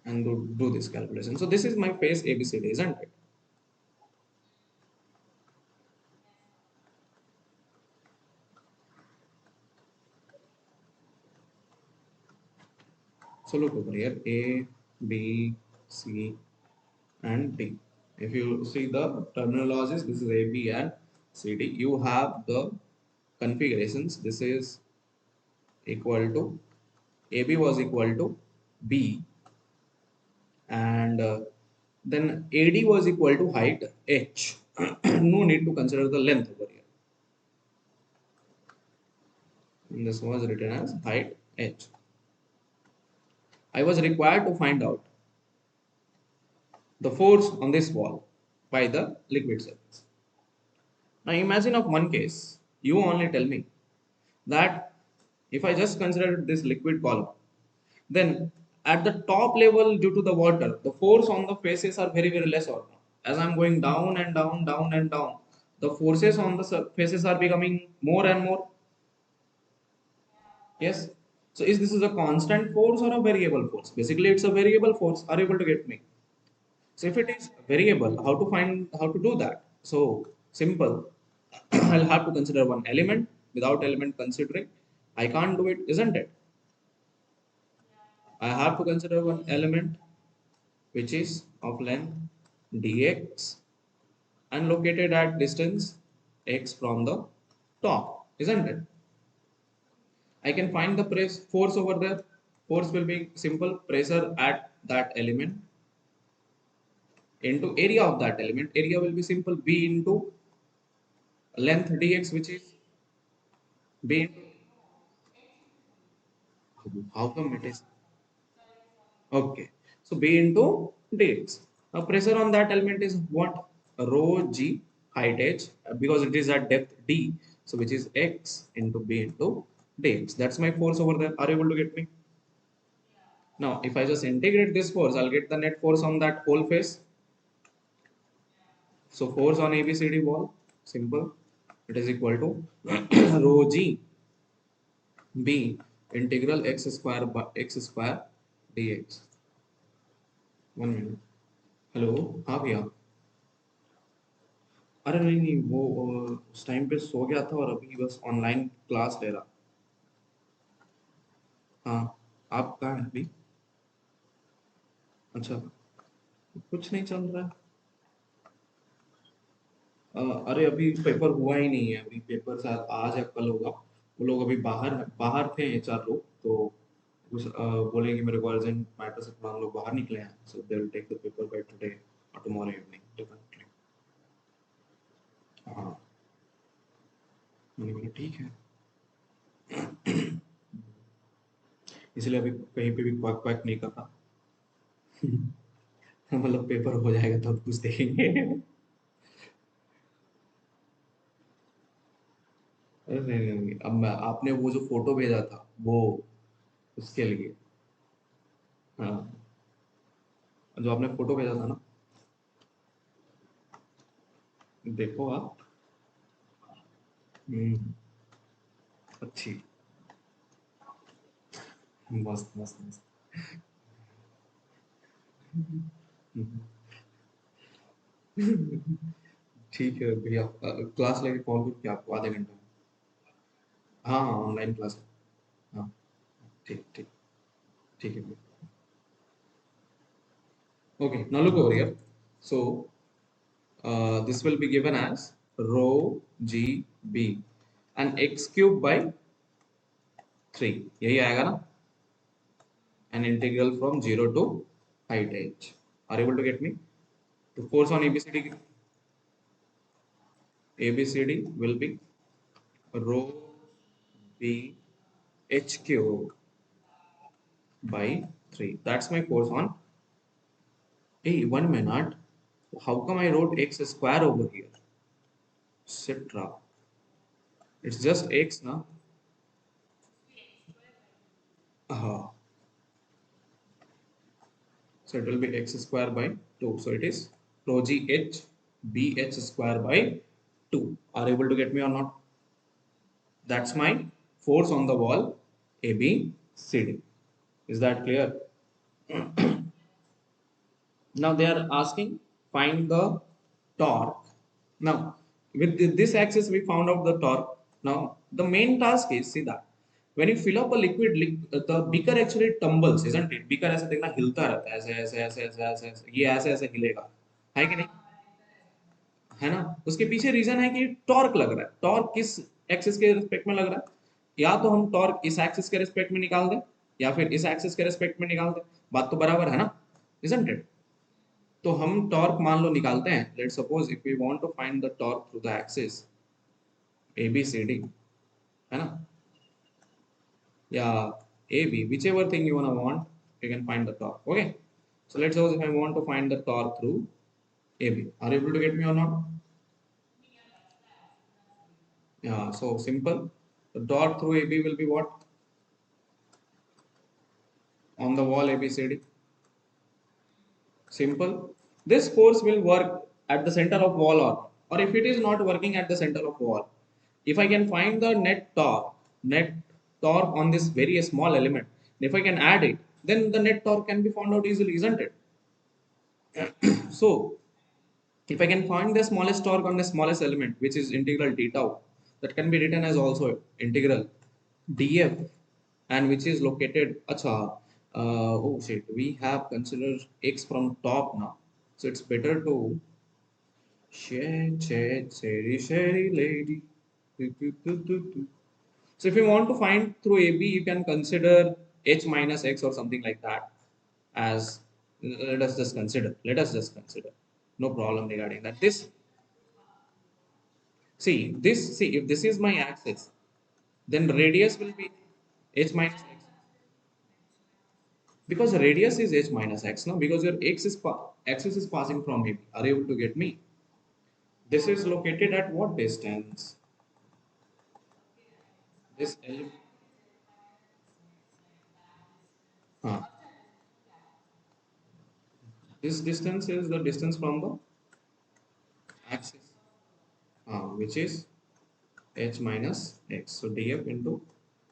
And do this calculation. So this is my phase ABCD, isn't it? So look over here, A, B, C, and D. If you see the terminologies, this is A, B, and C, D. You have the configurations. This is equal to AB was equal to B, and then AD was equal to height H. No need to consider the length over here. And this was written as height H. I was required to find out the force on this wall by the liquid surface. Now imagine of one case, you only tell me that if I just consider this liquid column, then at the top level due to the water, the force on the faces are very, very less or not. As I'm going down and down, down and down, the forces on the faces are becoming more and more. Yes. So is this is a constant force or a variable force? Basically, it's a variable force. Are you able to get me? So if it is variable, how to find, how to do that? So simple. I'll have to consider one element. Without element considering, I can't do it, isn't it? I have to consider one element which is of length dx and located at distance x from the top, isn't it? I can find the press force over there. Force will be simple pressure at that element into area of that element. Area will be simple b into length dx, which is b into, how come it is okay. So b into dx. Now pressure on that element is what? Rho g height h, because it is at depth d. So which is x into b into dx. That's my force over there. Are you able to get me? Now if I just integrate this force, I'll get the net force on that whole face. So force on ABCD wall, simple. It is equal to rho g b integral x square by x square dx. 1 minute. Hello. हाँ भैया। अरे नहीं नहीं, वो उस time पे सो गया था और अभी बस ऑनलाइन क्लास ले रहा। हाँ। आप कहाँ हैं अभी? अच्छा। कुछ नहीं चल रहा है। अरे अभी पेपर हुआ ही नहीं है, अभी पेपर शायद आज या कल होगा। वो लोग अभी बाहर बाहर थे, चार लोग तो बोले कि मेरे को अर्जेंट मैटर से थोड़ा हम लोग बाहर निकले हैं, so they will take the paper by today और टुमारो इवनिंग डेफिनेटली। हाँ। मैंने बोला ठीक है। इसलिए अभी कहीं पे भी क्वाक क्वाक नहीं कर रहा। मतलब पेपर हो जाएगा तब कुछ देखेंगे। अरे नहीं नहीं नहीं, अब मैं आपने वो जो फोटो भेजा था वो उसके लिए। हाँ। जो आपने फोटो भेजा था ना, देखो आप। हम्म। अच्छी। मस्त मस्त मस्त। हम्म। ठीक है भैया, क्लास लेके कॉल करके आपको आधे घंटे में। हाँ हाँ, ऑनलाइन क्लास है। हाँ। ठीक ठीक। ठीक है भैया। Okay, now look over here. So this will be given as rho g b and x cube by 3, यही आएगा ना? An integral from 0 to height h. Are you able to get me? The force on ABCD will be rho b h cube by 3. That's my force on. Hey, 1 minute. How come I wrote x square over here? Citra. It's just x now. Uh, so it will be x square by 2. So it is rho g h b h square by 2. Are you able to get me or not? That's my force on the wall ABCD. Is that clear? Now they are asking find the torque. Now with this axis we found out the torque. Now the main task is, see that when you fill up a liquid, the beaker actually tumbles, isn't it? Beaker ऐसे देखना हिलता रहता है, ऐसे ये ऐसे हिलेगा, है कि नहीं? है ना? उसके पीछे रीजन है कि टॉर्क लग रहा है। टॉर्क किस एक्सिस के रिस्पेक्ट में लग रहा है? या तो हम टॉर्क इस एक्सिस के रिस्पेक्ट में निकाल दें या फिर इस एक्सिस के रिस्पेक्ट में निकाल दें। बात तो बराबर है ना? Isn't it? तो हम टॉर्क मान लो निकालते हैं। Let's suppose if we want to find the torque through the axis A B C D, है ना? या A B, whichever thing you want you can find the torque. Okay, so let's suppose if I want to find the torque through AB, are you able to get me or not? Yeah, so simple. The torque through AB will be what? On the wall ABCD. Simple. This force will work at the center of wall, or if it is not working at the center of wall, if I can find the net torque on this very small element, if I can add it, then the net torque can be found out easily, isn't it? So if I can find the smallest torque on the smallest element, which is integral d tau, that can be written as also integral df, and which is located. Acha, oh shit, we have considered x from top now, so it's better to share lady. Do, do, do, do, do. So if you want to find through AB, you can consider h minus x or something like that as, let us just consider. Let us just consider. No problem regarding that. See, if this is my axis, then radius will be h minus x. Because radius is h minus x, no? Because your axis is passing from AB. Are you able to get me? This is located at what distance? This element. Huh. This distance is the distance from the axis, which is h minus x. So df into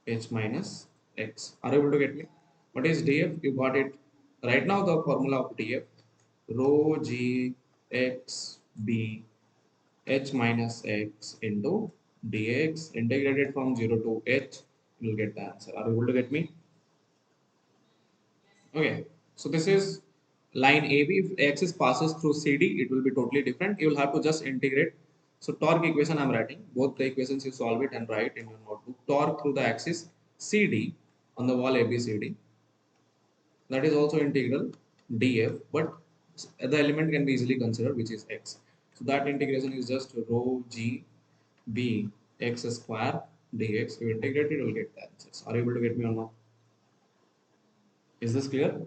h minus x. Are you able to get me? What is df? You got it right now. The formula of df. rho g x b h minus x into dx integrated from 0 to h, you will get the answer. Are you able to get me? Okay, so this is line AB. If axis passes through CD, it will be totally different. You will have to just integrate. So torque equation I'm writing. Both the equations you solve it and write in your notebook. Torque through the axis CD on the wall ABCD. That is also integral df, but the element can be easily considered, which is x. So that integration is just rho g b x square dx. You integrate it, you will get the answers. Are you able to get me or not? Is this clear?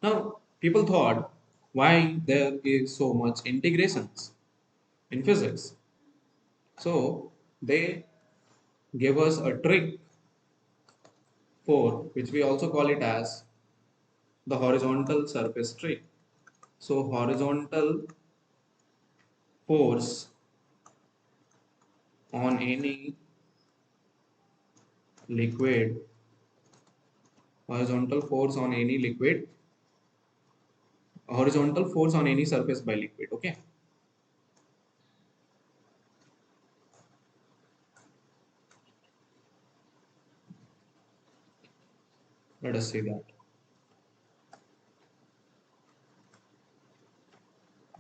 Now, people thought why there is so much integrations in physics. So they gave us a trick for which we also call it as the horizontal surface trick. So horizontal force on any liquid, horizontal force on any liquid, horizontal force on any surface by liquid. Okay, let us see that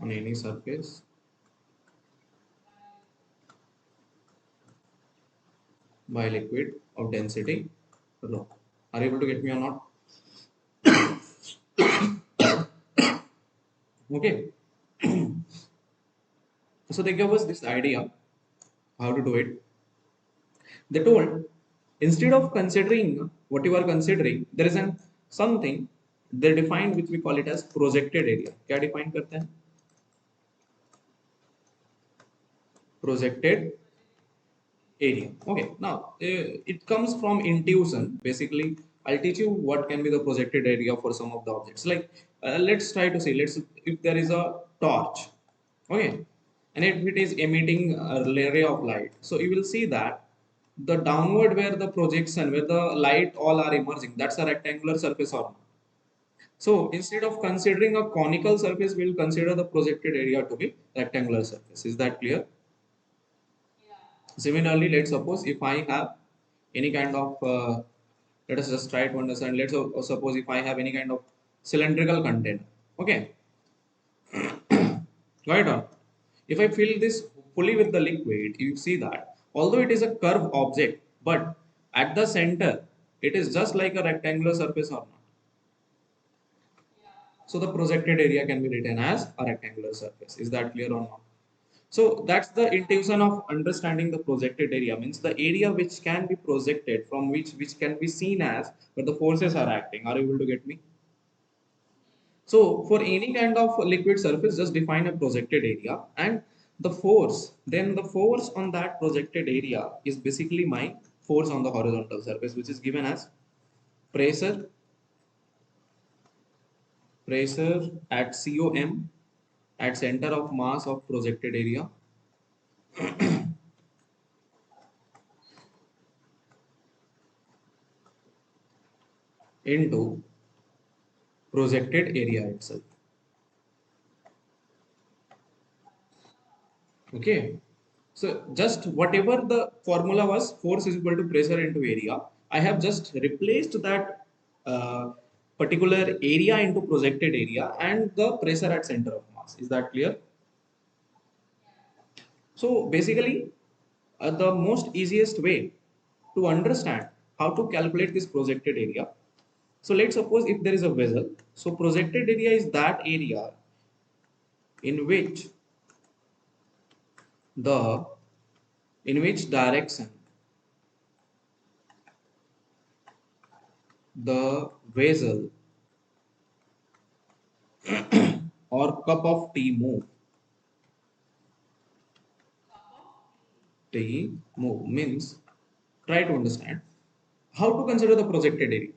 on any surface by liquid of density rho. Are you able to get me or not? Okay, so they gave us this idea how to do it. They told instead of considering what you are considering, there is an something they defined which we call it as projected area. क्या define करते हैं? Projected area. Okay, now it comes from intuition. Basically, I'll teach you what can be the projected area for some of the objects. Like let's try to see. Let's if there is a torch, okay, and if it is emitting a ray of light, so you will see that the downward where the projection, where the light all are emerging, that's a rectangular surface or not. So instead of considering a conical surface, we'll consider the projected area to be rectangular surface. Is that clear? Similarly, let's suppose if I have any kind of, let us just try to understand. Let's suppose if I have any kind of cylindrical container. Okay, right on. If I fill this fully with the liquid, you see that although it is a curved object, but at the center, it is just like a rectangular surface or not. So the projected area can be written as a rectangular surface. Is that clear or not? So that's the intuition of understanding the projected area, means the area which can be projected from which can be seen as where the forces are acting. Are you able to get me? So for any kind of liquid surface, just define a projected area and the force. Then the force on that projected area is basically my force on the horizontal surface, which is given as pressure, pressure at COM at center of mass of projected area into projected area itself. Okay. So just whatever the formula was, force is equal to pressure into area. I have just replaced that particular area into projected area and the pressure at center of mass. Is that clear? So basically, the most easiest way to understand how to calculate this projected area. So let's suppose if there is a vessel. So projected area is that area in which the in which direction the vessel or cup of tea move. Tea move means try to understand how to consider the projected area.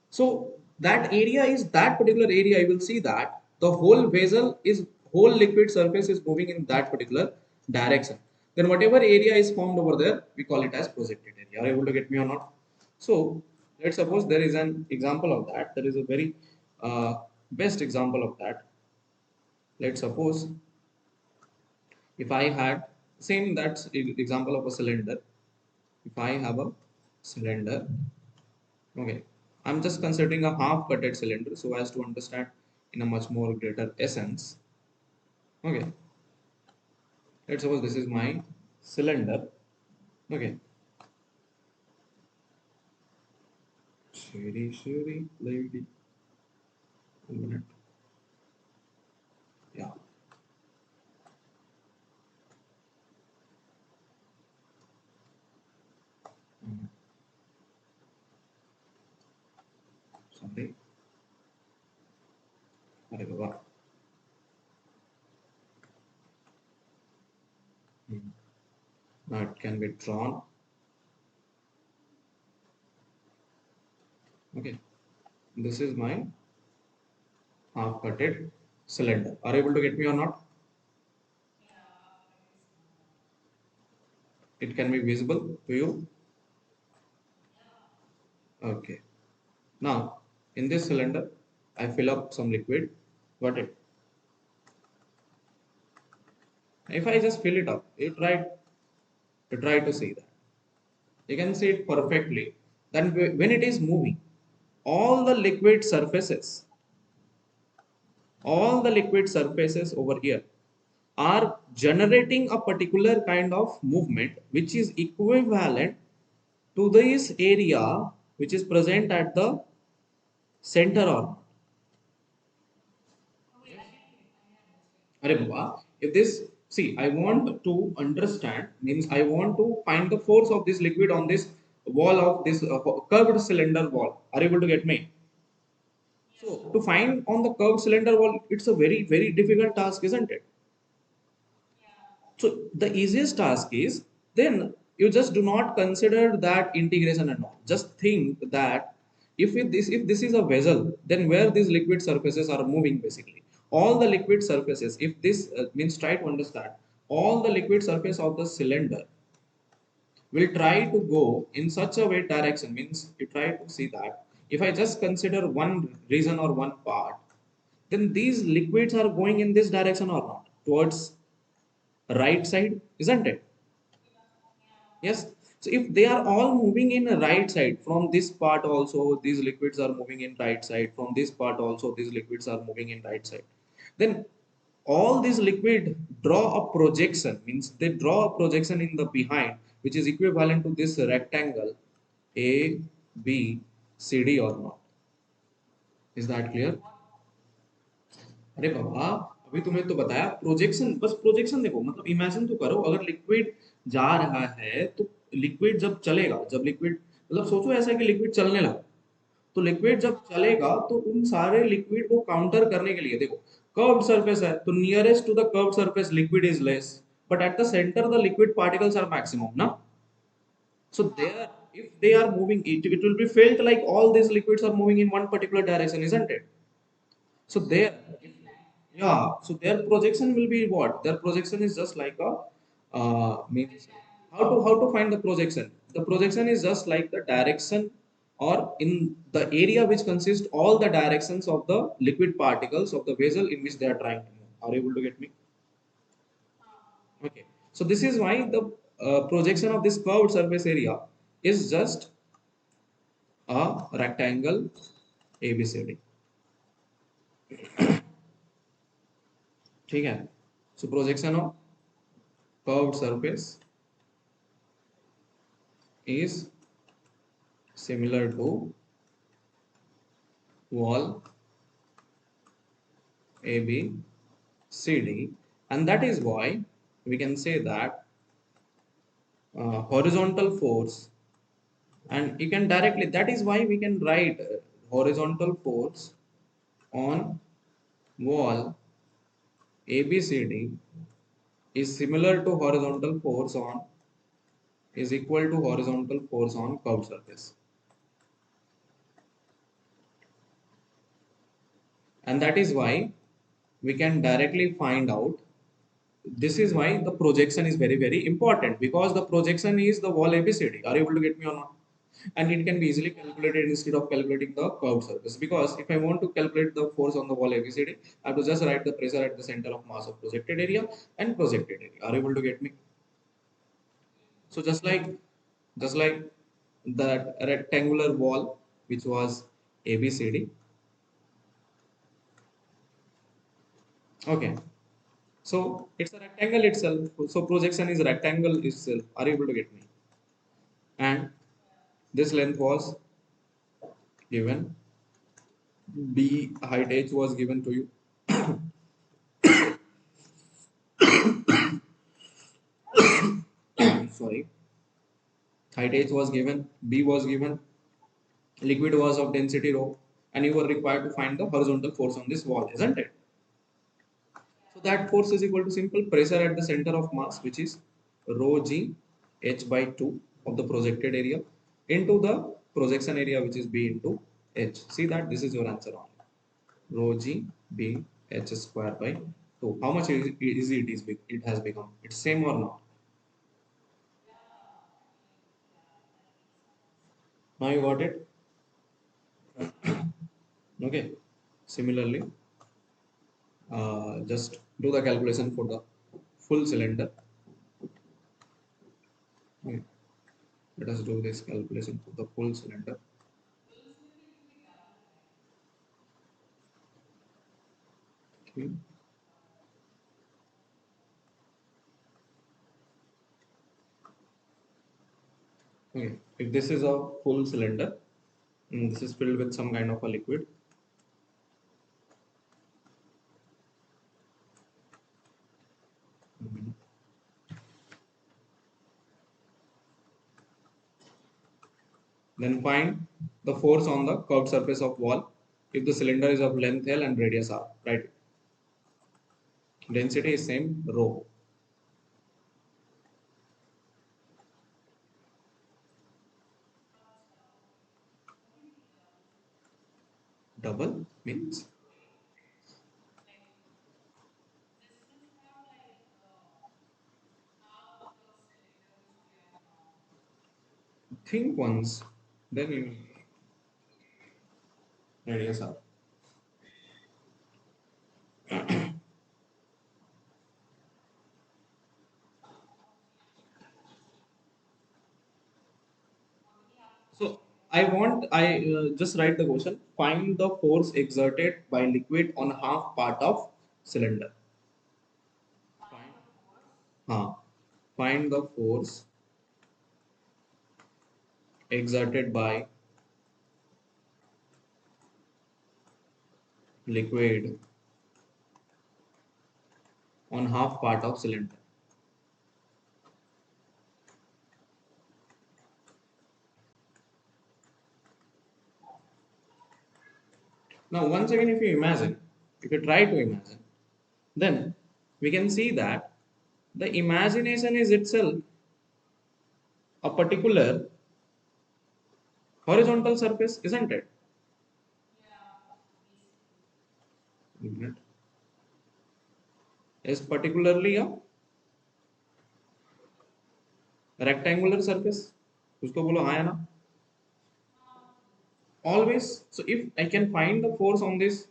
So that area is that particular area. You will see that the whole vessel is whole liquid surface is moving in that particular direction. Then whatever area is formed over there, we call it as projected area. Are you able to get me or not? So let's suppose there is an example of that. There is a very best example of that, let's suppose if I had same that's example of a cylinder. If I have a cylinder, okay, I'm just considering a half cutted cylinder so as to understand in a much more greater essence. Okay, let's suppose this is my cylinder. Okay, shady lady. 1 minute. Yeah. Mhm. Sorry. अरे बाबा. Mhm. That can be drawn. Okay, this is my half cutted cylinder. Are you able to get me or not? It can be visible to you. Okay. Now, in this cylinder, I fill up some liquid. Got it? If I just fill it up, you try to see that. You can see it perfectly. Then when it is moving, all the liquid surfaces, all the liquid surfaces over here are generating a particular kind of movement which is equivalent to this area which is present at the center or Arey Baba, if this, see, I want to understand, means I want to find the force of this liquid on this wall of this curved cylinder wall. Are you able to get me? So, to find on the curved cylinder wall, it's a very, very difficult task, isn't it? So, the easiest task is then you just do not consider that integration and all. Just think that if this is a vessel, then where these liquid surfaces are moving basically. All the liquid surfaces, if this means try to understand, all the liquid surface of the cylinder will try to go in such a way direction, means you try to see that if I just consider one region or one part, then these liquids are going in this direction or not towards right side, isn't it? Yes. So if they are all moving in a right side, from this part also these liquids are moving in right side, from this part also these liquids are moving in right side, then all these liquid draw a projection, means they draw a projection in the behind which is equivalent to this rectangle a b c d or not. Is that clear? अरे बाबा, अभी तुम्हें तो बताया projection, बस projection देखो, मतलब imagine तो करो अगर लिक्विड जा रहा है तो लिक्विड जब चलेगा, जब लिक्विड मतलब सोचो ऐसा है कि लिक्विड चलने लगा, तो लिक्विड जब चलेगा तो उन सारे लिक्विड को काउंटर करने के लिए देखो कर्व्ड सरफेस है तो nearest to the curved surface liquid is less, but at the centre the liquid particles are maximum ना. So there, if they are moving, it will be felt like all these liquids are moving in one particular direction, isn't it? So there, yeah. So their projection will be what? Their projection is just like a means how to find the projection? The projection is just like the direction or in the area which consists all the directions of the liquid particles of the vessel in which they are trying to move. Are you able to get me? Okay. So this is why the projection of this curved surface area is just a rectangle ABCD. ठीक है. So projection of curved surface is similar to wall AB CD, and that is why we can say that horizontal force, and you can directly, that is why we can write horizontal force on wall ABCD is similar to horizontal force on, is equal to horizontal force on curved surface, and that is why we can directly find out. This is why the projection is very, very important, because the projection is the wall ABCD. Are you able to get me or not? And it can be easily calculated instead of calculating the curved surface. Because if I want to calculate the force on the wall ABCD, I have to just write the pressure at the center of mass of projected area and projected area. Are you able to get me? So just like that rectangular wall which was ABCD. Okay. So it's a rectangle itself. So projection is rectangle itself. Are you able to get me? And this length was given. B height h was given to you. Sorry. Height h was given. B was given. Liquid was of density rho, and you were required to find the horizontal force on this wall, isn't it? So that force is equal to simple pressure at the center of mass, which is rho g h by 2 of the projected area into the projection area, which is b into h. See that this is your answer on rho g b h square by 2. How much easy it has become? It's same or not? Now you got it. Okay. Similarly, just do the calculation for the full cylinder. Okay. Let us do this calculation for the full cylinder. Okay. Okay. If this is a full cylinder, and this is filled with some kind of a liquid. Mhm. Then find the force on the curved surface of wall if the cylinder is of length L and radius R. Right. Density is same rho. Double means think once. Then you radius R. So I just write the question. Find the force exerted by liquid on half part of cylinder. Find, find the force exerted by liquid on half part of cylinder. Now, once again, if you try to imagine, then we can see that the imagination is itself a particular horizontal surface, isn't it? Isn't it? Is particularly a rectangular surface. उसको बोलो हाँ या ना? Always. So if I can find the force on this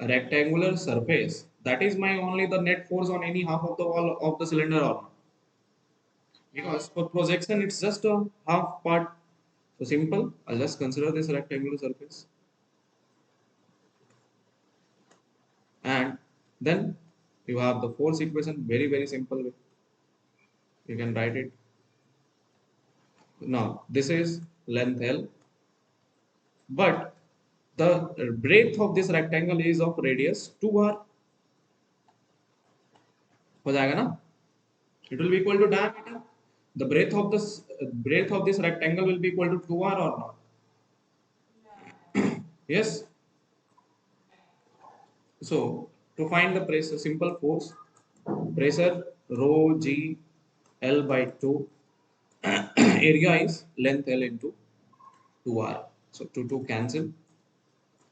rectangular surface, that is my only the net force on any half of the wall of the cylinder or not. Because for projection, it's just a half part. So simple. I'll just consider this rectangular surface. And then you have the force equation, very, very simple way. You can write it. Now, this is length L, but the breadth of this rectangle is of radius 2r. हो जाएगा ना? It will be equal to diameter. The breadth of this rectangle will be equal to 2r or not? Yes. So to find the pressure, simple force, pressure rho g L by 2, area is length L into 2r. So 2 cancel.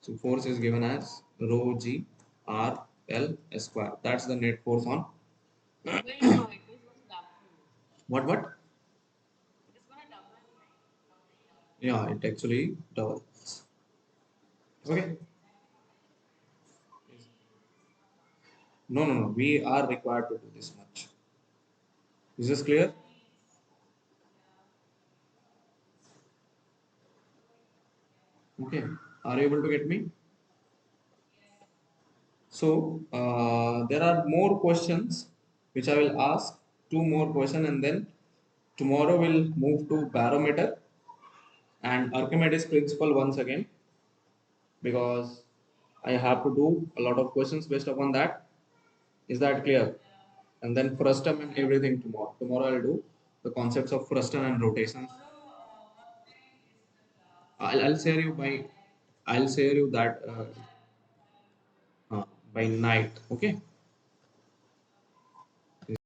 So force is given as rho g r L square. That's the net force on what? Yeah, it actually does. Okay. No, no, no. We are required to do this much. Is this clear? Okay. Are you able to get me? So there are more questions which I will ask. Two more questions, and then tomorrow we'll move to barometer and Archimedes principle once again, because I have to do a lot of questions based upon that. Is that clear? And then frustum and everything tomorrow. Tomorrow I'll do the concepts of frustum and rotations. I'll share you by I'll share you that by night. Okay.